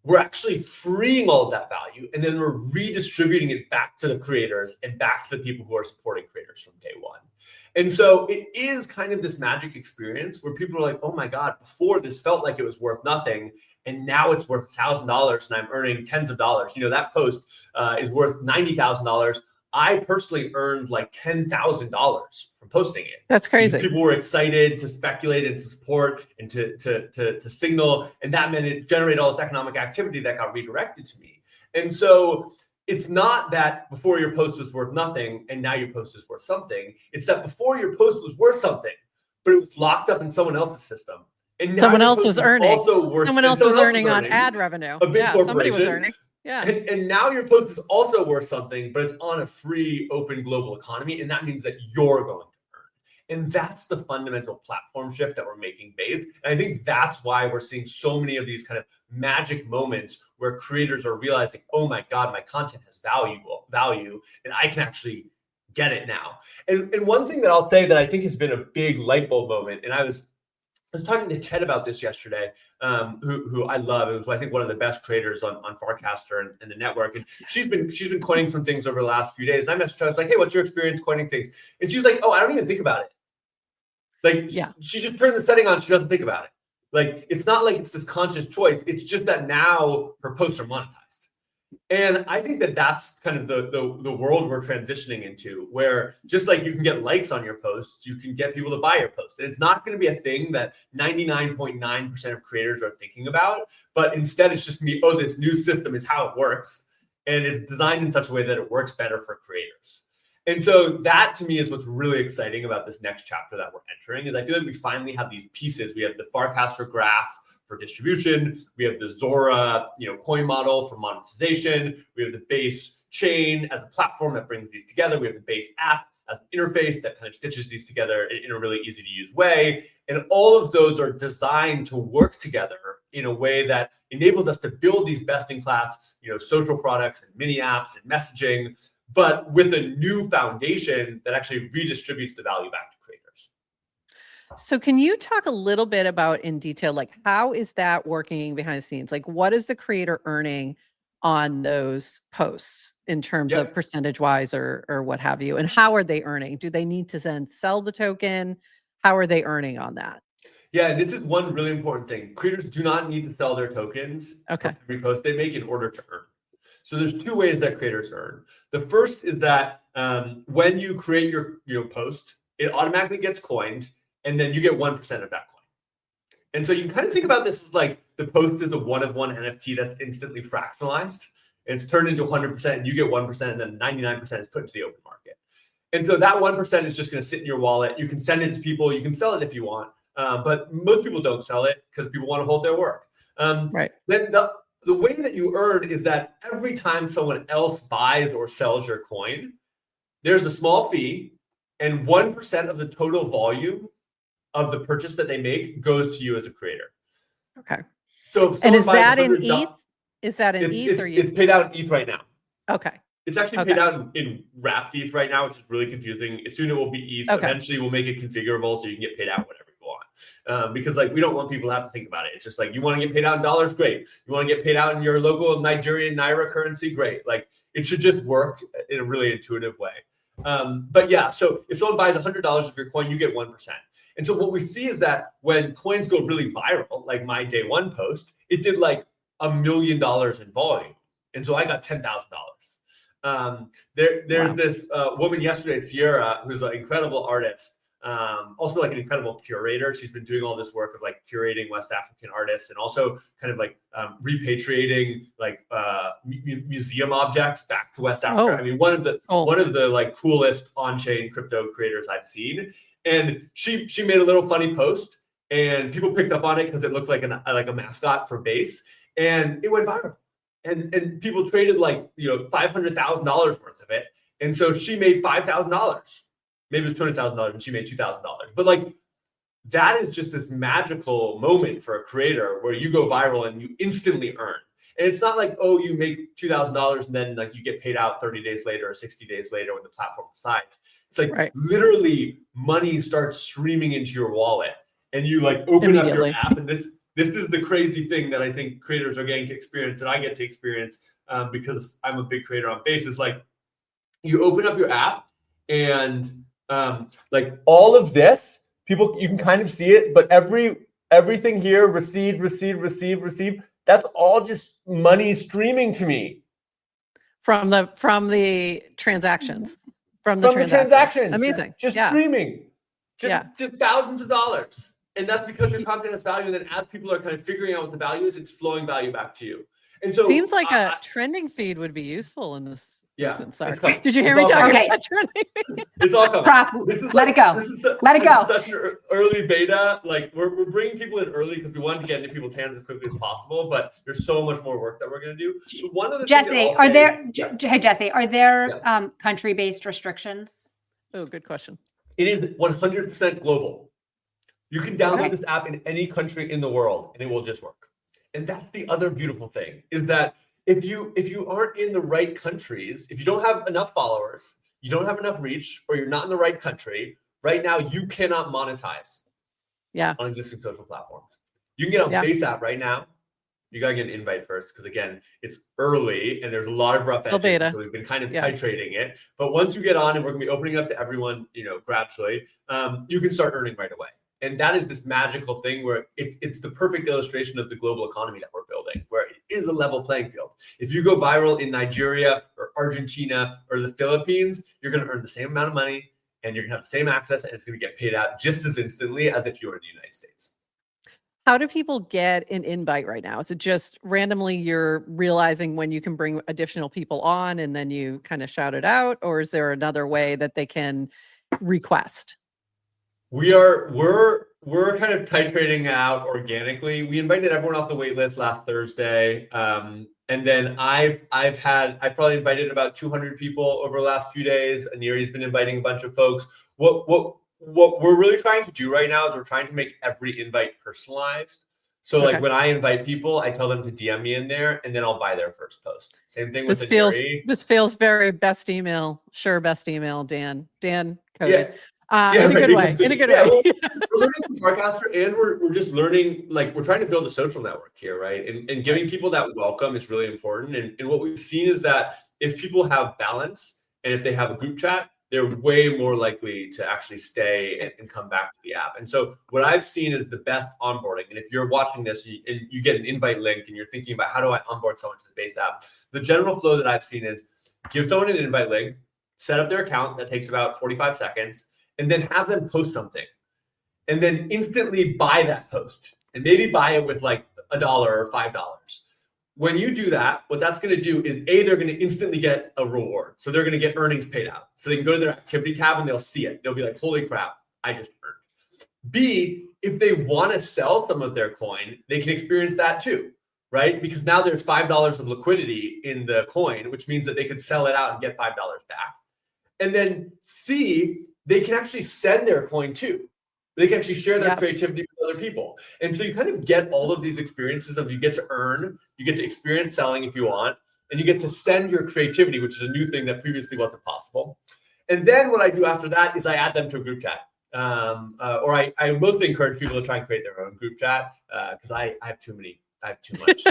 we're actually freeing all of that value, and then we're redistributing it back to the creators and back to the people who are supporting creators from day one. And so it is kind of this magic experience where people are like, oh my God, before this felt like it was worth nothing, and now it's worth $1,000 and I'm earning tens of dollars. You know, that post is worth $90,000. I personally earned like $10,000 from posting it. That's crazy. Because people were excited to speculate and to support and to signal, and that meant it generated all this economic activity that got redirected to me. And so it's not that before your post was worth nothing and now your post is worth something. It's that before your post was worth something, but it was locked up in someone else's system. And now someone else was earning. Someone else was earning on ad revenue. A big corporation. Somebody was earning. Yeah. And now your post is also worth something, but it's on a free, open global economy. And that means that you're going to earn. And that's the fundamental platform shift that we're making based. And I think that's why we're seeing so many of these kind of magic moments where creators are realizing, oh my God, my content has value, and I can actually get it now. And one thing that I'll say that I think has been a big light bulb moment, and I was talking to Ted about this yesterday, who I love. It was, I think, one of the best creators on Farcaster and the network. And she's been coining some things over the last few days. And I messaged her, I was like, hey, what's your experience coining things? And she's like, oh, I don't even think about it. Like, she just turned the setting on. She doesn't think about it. Like, it's not like it's this conscious choice. It's just that now her posts are monetized. And I think that that's kind of the world we're transitioning into, where just like you can get likes on your posts, you can get people to buy your post. And it's not going to be a thing that 99.9% of creators are thinking about, but instead it's just going to be, oh, this new system is how it works. And it's designed in such a way that it works better for creators. And so that to me is what's really exciting about this next chapter that we're entering, is I feel like we finally have these pieces. We have the Farcaster graph for distribution. We have the Zora, coin model for monetization. We have the base chain as a platform that brings these together. We have the base app as an interface that kind of stitches these together in a really easy to use way. And all of those are designed to work together in a way that enables us to build these best-in-class, social products and mini apps and messaging, but with a new foundation that actually redistributes the value back to creators. So can you talk a little bit about in detail, like how is that working behind the scenes? Like what is the creator earning on those posts in terms of percentage wise or what have you? And how are they earning? Do they need to then sell the token? How are they earning on that? Yeah, this is one really important thing. Creators do not need to sell their tokens for every post they make in order to earn. So there's two ways that creators earn. The first is that when you create your post, it automatically gets coined, and then you get 1% of that coin. And so you can kind of think about this as like the post is a one-of-one NFT that's instantly fractionalized. It's turned into 100%, and you get 1%, and then 99% is put into the open market. And so that 1% is just going to sit in your wallet. You can send it to people. You can sell it if you want, but most people don't sell it because people want to hold their work. Right. Then the way that you earn is that every time someone else buys or sells your coin, there's a small fee, and 1% of the total volume of the purchase that they make goes to you as a creator. Okay. So and is that in ETH? Is that in ETH or it's paid out in ETH right now. Okay. It's actually paid out in wrapped ETH right now, which is really confusing. Soon it will be ETH. Okay. Eventually we'll make it configurable so you can get paid out whatever you want. Because like we don't want people to have to think about it. It's just like you want to get paid out in dollars, great. You want to get paid out in your local Nigerian Naira currency, great. Like it should just work in a really intuitive way. But yeah, so if someone buys $100 of your coin, you get 1%. And so what we see is that when coins go really viral, like my day one post, it did like $1 million in volume. And so I got $10,000. There's this woman yesterday, Sierra, who's an incredible artist, also like an incredible curator. She's been doing all this work of like curating West African artists and also kind of like repatriating like museum objects back to West Africa. I mean, one of the like coolest on-chain crypto creators I've seen. And she made a little funny post, and people picked up on it because it looked like a mascot for Base, and it went viral. And people traded like $500,000 worth of it, and so she made $5,000. Maybe it was $200,000, and she made $2,000. But like that is just this magical moment for a creator where you go viral and you instantly earn. And it's not like, oh, you make $2,000 and then like you get paid out 30 days later or 60 days later when the platform decides. It's like literally money starts streaming into your wallet, and you like open up your app, and this this is the crazy thing that I think creators are getting to experience, that I get to experience because I'm a big creator on Basis. Like, you open up your app and like all of this, people, you can kind of see it, but everything here, receive, that's all just money streaming to me. From the transactions. From the transactions. Amazing. Just streaming. Just thousands of dollars. And that's because your content has value. And then as people are kind of figuring out what the value is, it's flowing value back to you. And so seems like a trending feed would be useful in this. Yeah. Sorry. Did you hear me talking about trending feed? It's all coming. Prof, let it go. Let it go. This is such an early beta. Like, we're bringing people in early because we wanted to get into people's hands as quickly as possible. But there's so much more work that we're going to do. So one of the Jesse, are there country-based restrictions? Oh, good question. It is 100% global. You can download this app in any country in the world, and it will just work. And that's the other beautiful thing, is that if you aren't in the right countries, if you don't have enough followers, you don't have enough reach, or you're not in the right country, right now you cannot monetize on existing social platforms. You can get on Base app right now. You got to get an invite first, because again, it's early and there's a lot of rough edges. So we've been kind of titrating it. But once you get on, and we're gonna be opening up to everyone, gradually, you can start earning right away. And that is this magical thing where it's the perfect illustration of the global economy that we're building, where it is a level playing field. If you go viral in Nigeria or Argentina or the Philippines, you're going to earn the same amount of money, and you're going to have the same access, and it's going to get paid out just as instantly as if you were in the United States. How do people get an invite right now? Is it just randomly you're realizing when you can bring additional people on and then you kind of shout it out? Or is there another way that they can request? We're kind of titrating out organically. We invited everyone off the wait list last Thursday. And then I've probably invited about 200 people over the last few days. Aniri's been inviting a bunch of folks. What we're really trying to do right now is we're trying to make every invite personalized. So like when I invite people, I tell them to DM me in there, and then I'll buy their first post. Same thing with Aniri. This feels very best email, Dan coded. Yeah. In a good way. Well, we're learning from Farcaster, and we're just learning, like, we're trying to build a social network here, right? And giving people that welcome is really important. And what we've seen is that if people have balance, and if they have a group chat, they're way more likely to actually stay and come back to the app. And so what I've seen is the best onboarding. And if you're watching this and you get an invite link and you're thinking about how do I onboard someone to the Base app, the general flow that I've seen is give someone an invite link, set up their account. That takes about 45 seconds. And then have them post something, and then instantly buy that post, and maybe buy it with like $1 or $5. When you do that, what that's going to do is they're going to instantly get a reward. So they're going to get earnings paid out. So they can go to their activity tab and they'll see it. They'll be like, holy crap, I just earned. B, if they want to sell some of their coin, they can experience that too, right? Because now there's $5 of liquidity in the coin, which means that they could sell it out and get $5 back. And then C, they can actually send their coin too. They can actually share their creativity with other people. And so you kind of get all of these experiences of you get to earn, you get to experience selling if you want, and you get to send your creativity, which is a new thing that previously wasn't possible. And then what I do after that is I add them to a group chat. Or I mostly encourage people to try and create their own group chat because I have too much.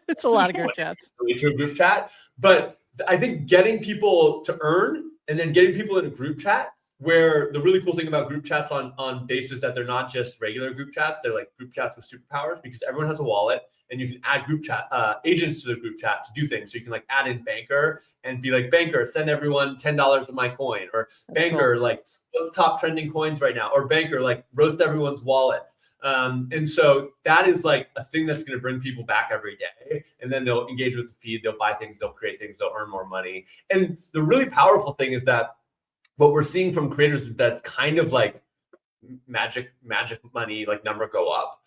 It's a lot of group chats. To a group chat. But I think getting people to earn and then getting people in a group chat, where the really cool thing about group chats on Base is that they're not just regular group chats, they're like group chats with superpowers, because everyone has a wallet and you can add group chat agents to the group chat to do things. So you can like add in Banker and be like, Banker, send everyone $10 of my coin, or that's Banker, cool. Like what's top trending coins right now, or Banker, like roast everyone's wallet. And so that is like a thing that's going to bring people back every day. And then they'll engage with the feed, they'll buy things, they'll create things, they'll earn more money. And the really powerful thing is that what we're seeing from creators is that's kind of like magic money, like number go up,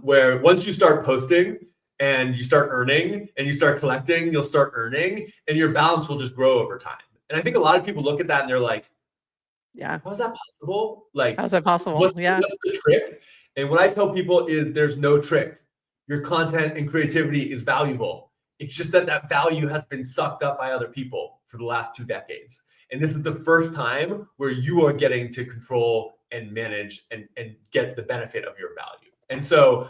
where once you start posting and you start earning and you start collecting, you'll start earning, and your balance will just grow over time. And I think a lot of people look at that and they're like, yeah, how is that possible? Like, how's that possible? What's the trick? And what I tell people is there's no trick. Your content and creativity is valuable. It's just that value has been sucked up by other people for the last 2 decades. And this is the first time where you are getting to control and manage and get the benefit of your value. And so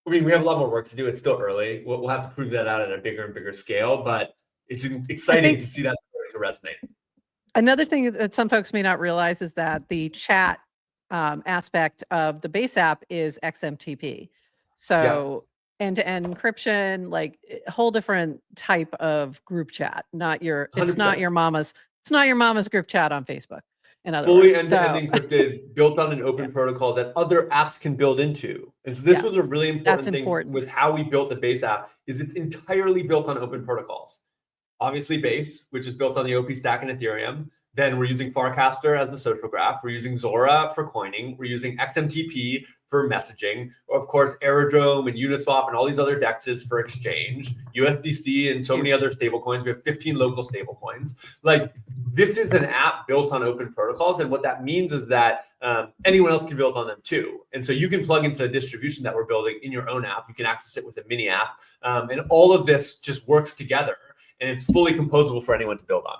I mean, we have a lot more work to do. It's still early. We'll have to prove that out at a bigger and bigger scale, but it's exciting to see that starting to resonate. Another thing that some folks may not realize is that the chat aspect of the base app is XMTP. So end-to-end encryption, like a whole different type of group chat, it's not your mama's group chat on Facebook. In other fully words, end-to-end encrypted, built on an open protocol that other apps can build into. And so this was a really important thing with how we built the base app, is it's entirely built on open protocols. Obviously Base, which is built on the OP stack and Ethereum. Then we're using Farcaster as the social graph. We're using Zora for coining. We're using XMTP for messaging. Of course, Aerodrome and Uniswap and all these other DEXs for exchange, USDC and so many other stable coins. We have 15 local stable coins. Like, this is an app built on open protocols. And what that means is that anyone else can build on them too. And so you can plug into the distribution that we're building in your own app. You can access it with a mini app. And all of this just works together. And it's fully composable for anyone to build on.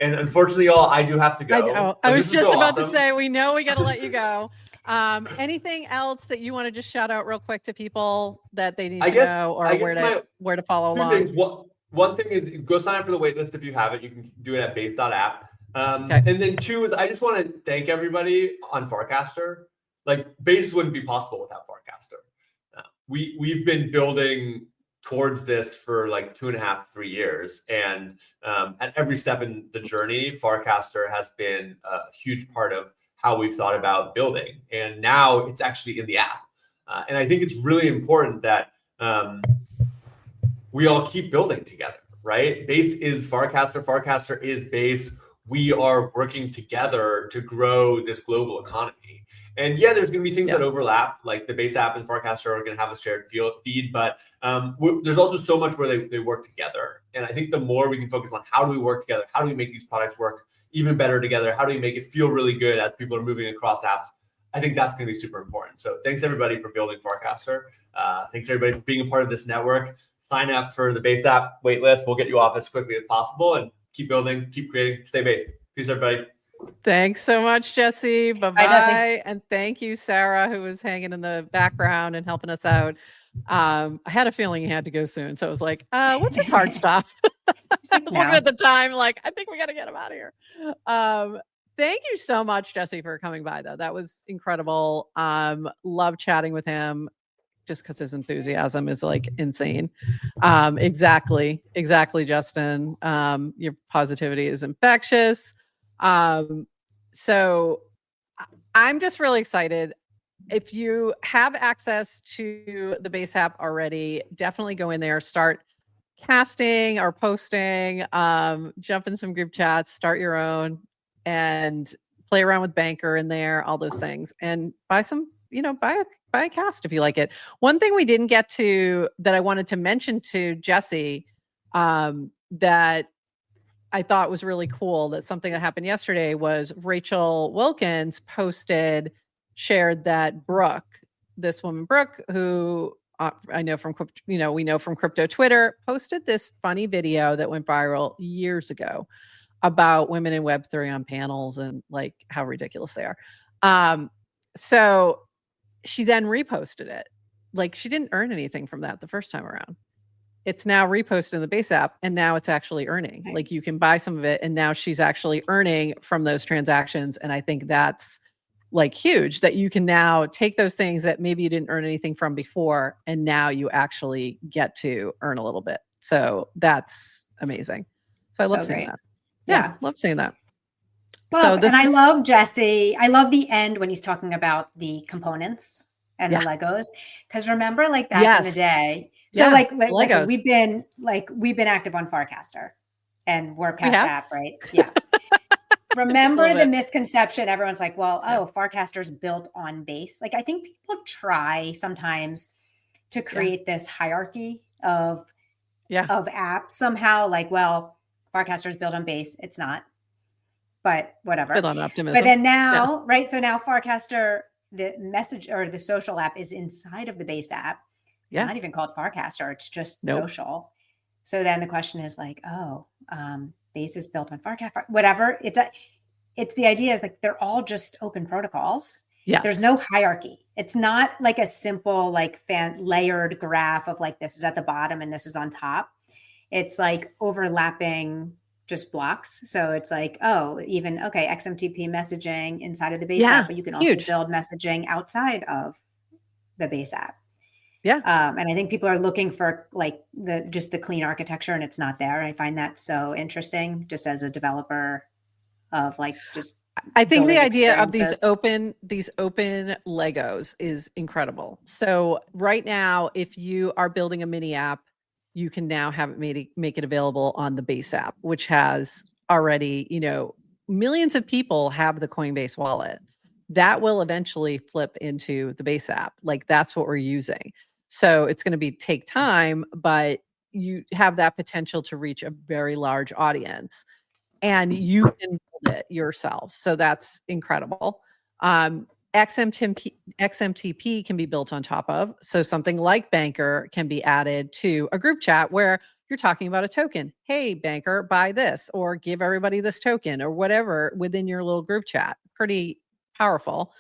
And unfortunately, y'all, I do have to go. I know. I was just about to say, we know we got to let you go. Anything else that you want to just shout out real quick to people that they need to know, or where to follow along? Things. One thing is go sign up for the waitlist if you haven't. You can do it at base.app. And then two is I just want to thank everybody on Farcaster. Like, Base wouldn't be possible without Farcaster. We've been building towards this for like 2.5, 3 years. And at every step in the journey, Farcaster has been a huge part of how we've thought about building. And now it's actually in the app. And I think it's really important that we all keep building together, right? Base is Farcaster, Farcaster is Base. We are working together to grow this global economy. And yeah, there's going to be things that overlap, like the Base app and Farcaster are going to have a shared feed, but there's also so much where they work together. And I think the more we can focus on how do we work together, how do we make these products work even better together, how do we make it feel really good as people are moving across apps, I think that's going to be super important. So thanks everybody for building Farcaster. Thanks everybody for being a part of this network. Sign up for the Base app waitlist. We'll get you off as quickly as possible, and keep building, keep creating, stay based. Peace, everybody. Thanks so much, Jesse. Bye-bye. Bye, and thank you, Sarah, who was hanging in the background and helping us out. I had a feeling you had to go soon. So I was like, what's his hard stop? I was looking at the time, like, I think we got to get him out of here. Thank you so much, Jesse, for coming by, though. That was incredible. Love chatting with him, just because his enthusiasm is like insane. Exactly, Justin. Your positivity is infectious. So I'm just really excited. If you have access to the Base app already, definitely go in there, start casting or posting, jump in some group chats, start your own, and play around with Banker in there, all those things, and buy some, buy a cast if you like it. One thing we didn't get to that I wanted to mention to Jesse, that I thought was really cool, that something that happened yesterday was Rachel Wilkins shared that Brooke, this woman Brooke, who I know from we know from crypto Twitter, posted this funny video that went viral years ago about women in Web3 on panels and like how ridiculous they are. So she then reposted it. Like, she didn't earn anything from that the first time around. It's now reposted in the Base app, and now it's actually earning. Right. Like, you can buy some of it, and now she's actually earning from those transactions. And I think that's like huge, that you can now take those things that maybe you didn't earn anything from before, and now you actually get to earn a little bit. So that's amazing. So I love seeing that. Yeah, love seeing that. Well, I love Jesse. I love the end when he's talking about the components and the Legos. Because remember, like back in the day, so listen, we've been active on Farcaster, and we're past app, right? Yeah. Remember the misconception? Everyone's like, well, Farcaster's built on Base. Like, I think people try sometimes to create this hierarchy of apps somehow. Like, well, Farcaster's built on Base. It's not. But whatever. Built on optimism. But then now, right? So now Farcaster, the message or the social app is inside of the Base app. Yeah. Not even called Farcaster. It's just social. So then the question is like, Base is built on Farcaster, whatever. It's the idea is like, they're all just open protocols. Yes. There's no hierarchy. It's not like a simple, like layered graph of like, this is at the bottom and this is on top. It's like overlapping just blocks. So it's like, oh, even, okay, XMTP messaging inside of the base app, but you can also build messaging outside of the base app. Yeah. And I think people are looking for like just the clean architecture, and it's not there. I find that so interesting just as a developer of like just I think the idea of these open Legos is incredible. So right now, if you are building a mini app, you can now have it make it available on the base app, which has already, millions of people have the Coinbase wallet. That will eventually flip into the base app. Like that's what we're using. So it's going to take time, but you have that potential to reach a very large audience. And you can build it yourself. So that's incredible. XMTP can be built on top of. So something like Banker can be added to a group chat where you're talking about a token. Hey, Banker, buy this, or give everybody this token, or whatever within your little group chat. Pretty powerful.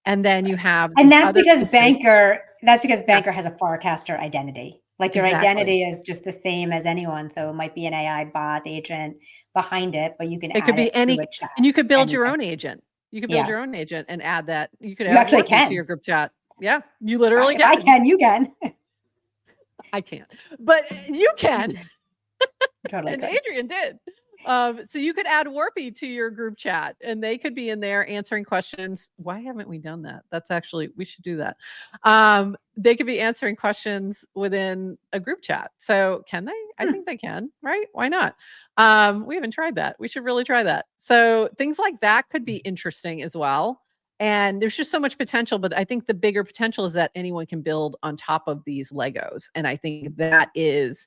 And then you have, and that's because Banker has a Farcaster identity. Like your identity is just the same as anyone. So it might be an AI bot agent behind it, but you can it could be any, and you could build your own agent. You could build your own agent and add that. You could add to your group chat. Yeah, you literally can. I can. You can. I can't, but you can. Totally. And Adrian did. So you could add Warpy to your group chat and they could be in there answering questions. Why haven't we done that? We should do that. They could be answering questions within a group chat. So can they? I think they can, right? Why not? We haven't tried that. We should really try that. So things like that could be interesting as well. And there's just so much potential, but I think the bigger potential is that anyone can build on top of these Legos. And I think that is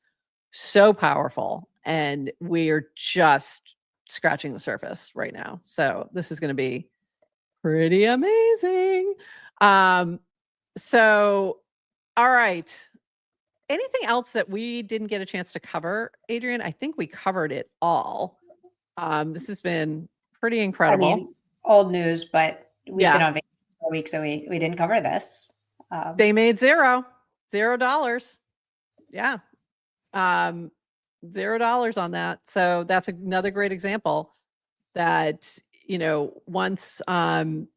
so powerful. And we're just scratching the surface right now. So this is going to be pretty amazing. So, all right. Anything else that we didn't get a chance to cover, Adrian? I think we covered it all. This has been pretty incredible. I mean, old news, but we've been on vacation for a week, so we didn't cover this. They made $0. Yeah. $0 on that. So that's another great example that, once I've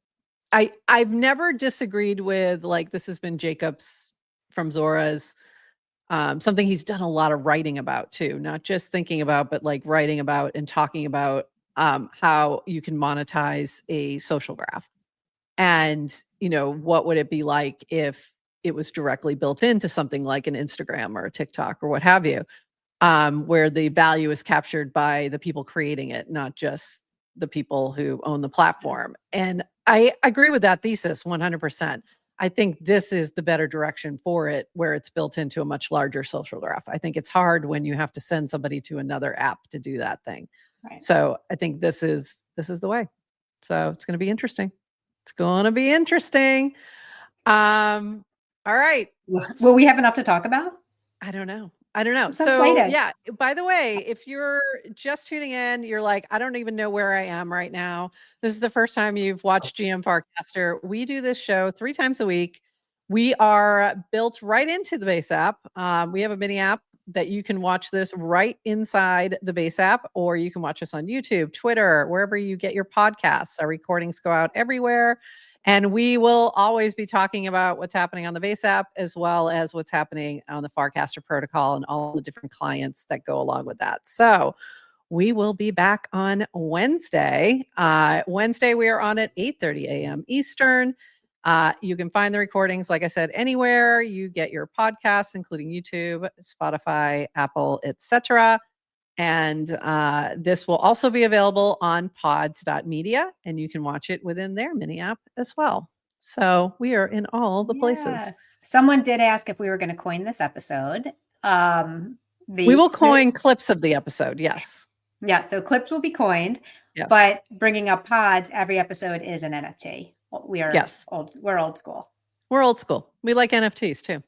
never disagreed with, like, this has been Jacob's from Zora's, something he's done a lot of writing about too, not just thinking about, but like writing about and talking about how you can monetize a social graph. And, what would it be like if it was directly built into something like an Instagram or a TikTok or what have you, where the value is captured by the people creating it, not just the people who own the platform. And I agree with that thesis 100%. I think this is the better direction for it, where it's built into a much larger social graph. I think it's hard when you have to send somebody to another app to do that thing. Right. So I think this is the way. So it's going to be interesting. It's going to be interesting. All right. Will we have enough to talk about? I don't know. So yeah, by the way, if you're just tuning in, you're like, I don't even know where I am right now. This is the first time you've watched GM Farcaster. We do this show 3 times a week. We are built right into the base app. We have a mini app that you can watch this right inside the base app, or you can watch us on YouTube, Twitter, wherever you get your podcasts. Our recordings go out everywhere. And we will always be talking about what's happening on the base app, as well as what's happening on the Farcaster protocol and all the different clients that go along with that. So we will be back on Wednesday. Wednesday, we are on at 8:30 a.m. Eastern. You can find the recordings, like I said, anywhere you get your podcasts, including YouTube, Spotify, Apple, etc. And this will also be available on pods.media, and you can watch it within their mini app as well. So we are in all the places. Someone did ask if we were going to coin this episode. We will coin clips of the episode. Yes. Yeah. So clips will be coined, but bringing up pods, every episode is an NFT. We are we're old school. We're old school. We like NFTs too.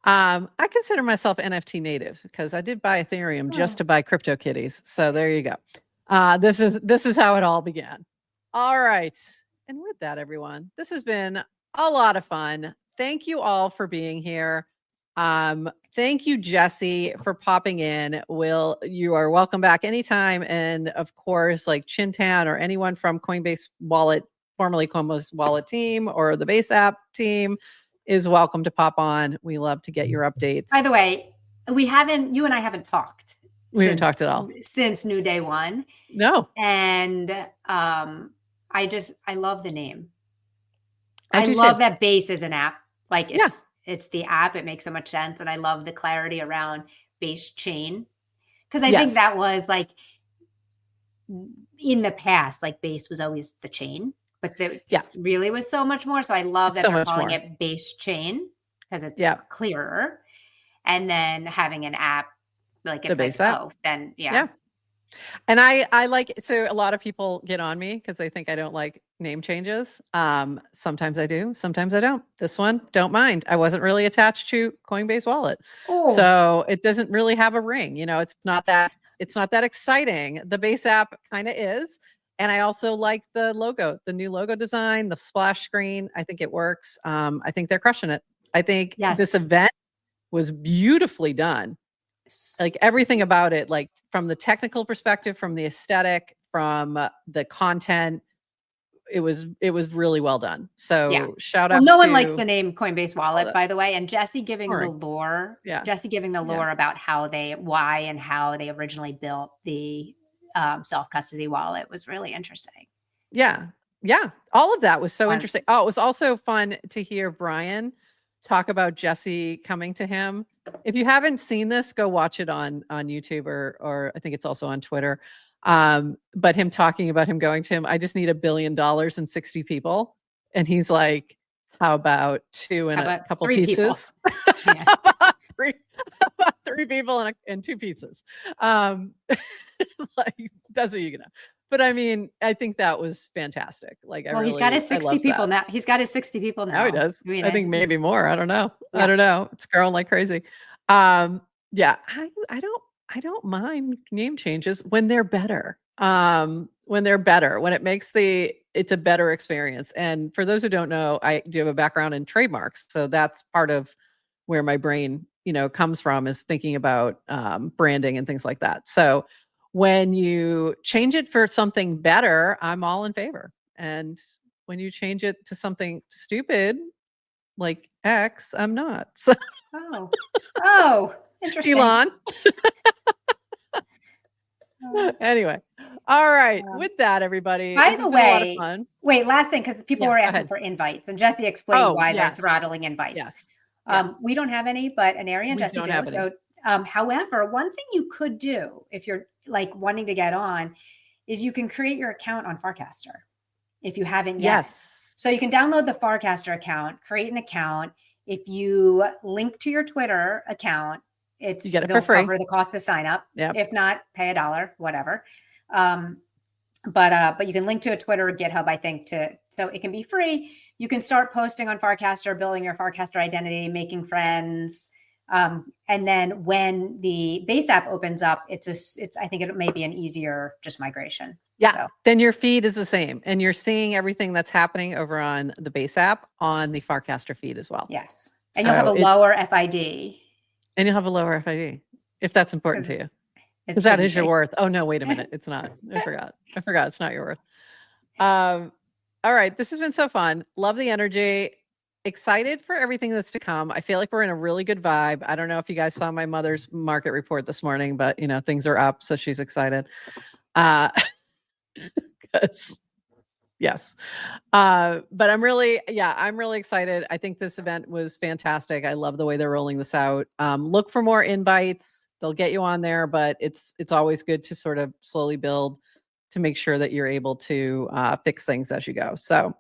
I consider myself NFT native because I did buy Ethereum just to buy CryptoKitties. So there you go. This is how it all began. All right. And with that, everyone, this has been a lot of fun. Thank you all for being here. Thank you, Jesse, for popping in. You are welcome back anytime. And of course, like Chintan or anyone from Coinbase Wallet, formerly Coinbase Wallet team or the Base app team is welcome to pop on. We love to get your updates. By the way, you and I haven't talked. We haven't talked at all. Since New Day One. No. And I love the name. I love too. that Base is an app. Like it's the app. It makes so much sense. And I love the clarity around Base chain. Because I think that was like in the past, like Base was always the chain, but there really was so much more. So I love that they're calling it Base chain because it's clearer. And then having an app, like it's the Base app. Then And I like, so a lot of people get on me because they think I don't like name changes. Sometimes I do, sometimes I don't. This one, don't mind. I wasn't really attached to Coinbase Wallet. So it doesn't really have a ring. It's not that exciting. The Base app kind of is. And I also like the logo, the new logo design, the splash screen. I think it works. I think they're crushing it. I think this event was beautifully done. Like everything about it, like from the technical perspective, from the aesthetic, from the content, it was really well done. So shout out. No one likes the name Coinbase Wallet, by the way. And Jesse giving the lore, about why and how they originally built the self-custody wallet was really interesting. Yeah. All of that was so interesting. Oh, it was also fun to hear Brian talk about Jesse coming to him. If you haven't seen this, go watch it on YouTube or I think it's also on Twitter. But him talking about him going to him, I just need $1 billion and 60 people. And he's like, how about two and a couple pizzas? How about three people and 2 pizzas. Like that's what you can know. But I mean, I think that was fantastic. Like, he's got his 60 people now. He's got his 60 people now. Now he does. I think maybe more. I don't know. I don't know. It's growing like crazy. I don't mind name changes when they're better. When it makes it's a better experience. And for those who don't know, I do have a background in trademarks. So that's part of where my brain, comes from, is thinking about branding and things like that. So when you change it for something better, I'm all in favor. And when you change it to something stupid like X, I'm not. So interesting. Elon. Anyway. All right. With that, everybody. By the way, wait, last thing, because people were asking for invites, and Jesse explained why they're throttling invites. Yes. We don't have any, but Aneri and Jesse do. So, however, one thing you could do if you're like wanting to get on is you can create your account on Farcaster if you haven't yet. Yes. So you can download the Farcaster account, create an account. If you link to your Twitter account, you get it for free. Cover the cost to sign up. Yep. If not, pay $1, whatever. But you can link to a Twitter or GitHub, I think, so it can be free. You can start posting on Farcaster, building your Farcaster identity, making friends. And then when the Base app opens up, I think it may be an easier just migration. Yeah. So. Then your feed is the same, and you're seeing everything that's happening over on the Base app on the Farcaster feed as well. Yes. And you'll have a lower FID. And you'll have a lower FID if that's important to you. Because that is your worth. Oh no, wait a minute. It's not. I forgot. It's not your worth. All right. This has been so fun. Love the energy. Excited for everything that's to come. I feel like we're in a really good vibe. I don't know if you guys saw my mother's market report this morning, but things are up, so she's excited. Yes. But I'm really excited. I think this event was fantastic. I love the way they're rolling this out. Look for more invites. They'll get you on there, but it's always good to sort of slowly build to make sure that you're able to fix things as you go. So,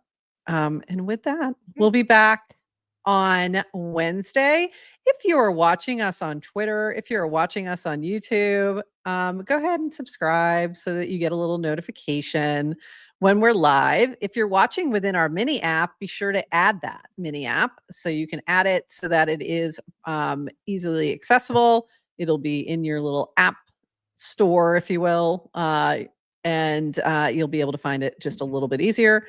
and with that, we'll be back on Wednesday. If you are watching us on Twitter, if you're watching us on YouTube, go ahead and subscribe so that you get a little notification when we're live. If you're watching within our mini app, be sure to add that mini app so you can add it so that it is easily accessible. It'll be in your little app store, if you will, and you'll be able to find it just a little bit easier.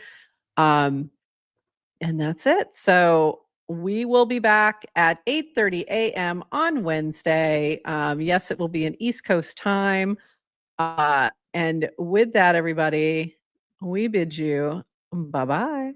And that's it. So we will be back at 8:30 a.m. on Wednesday. Yes, it will be an East Coast time. And with that, everybody, we bid you bye-bye.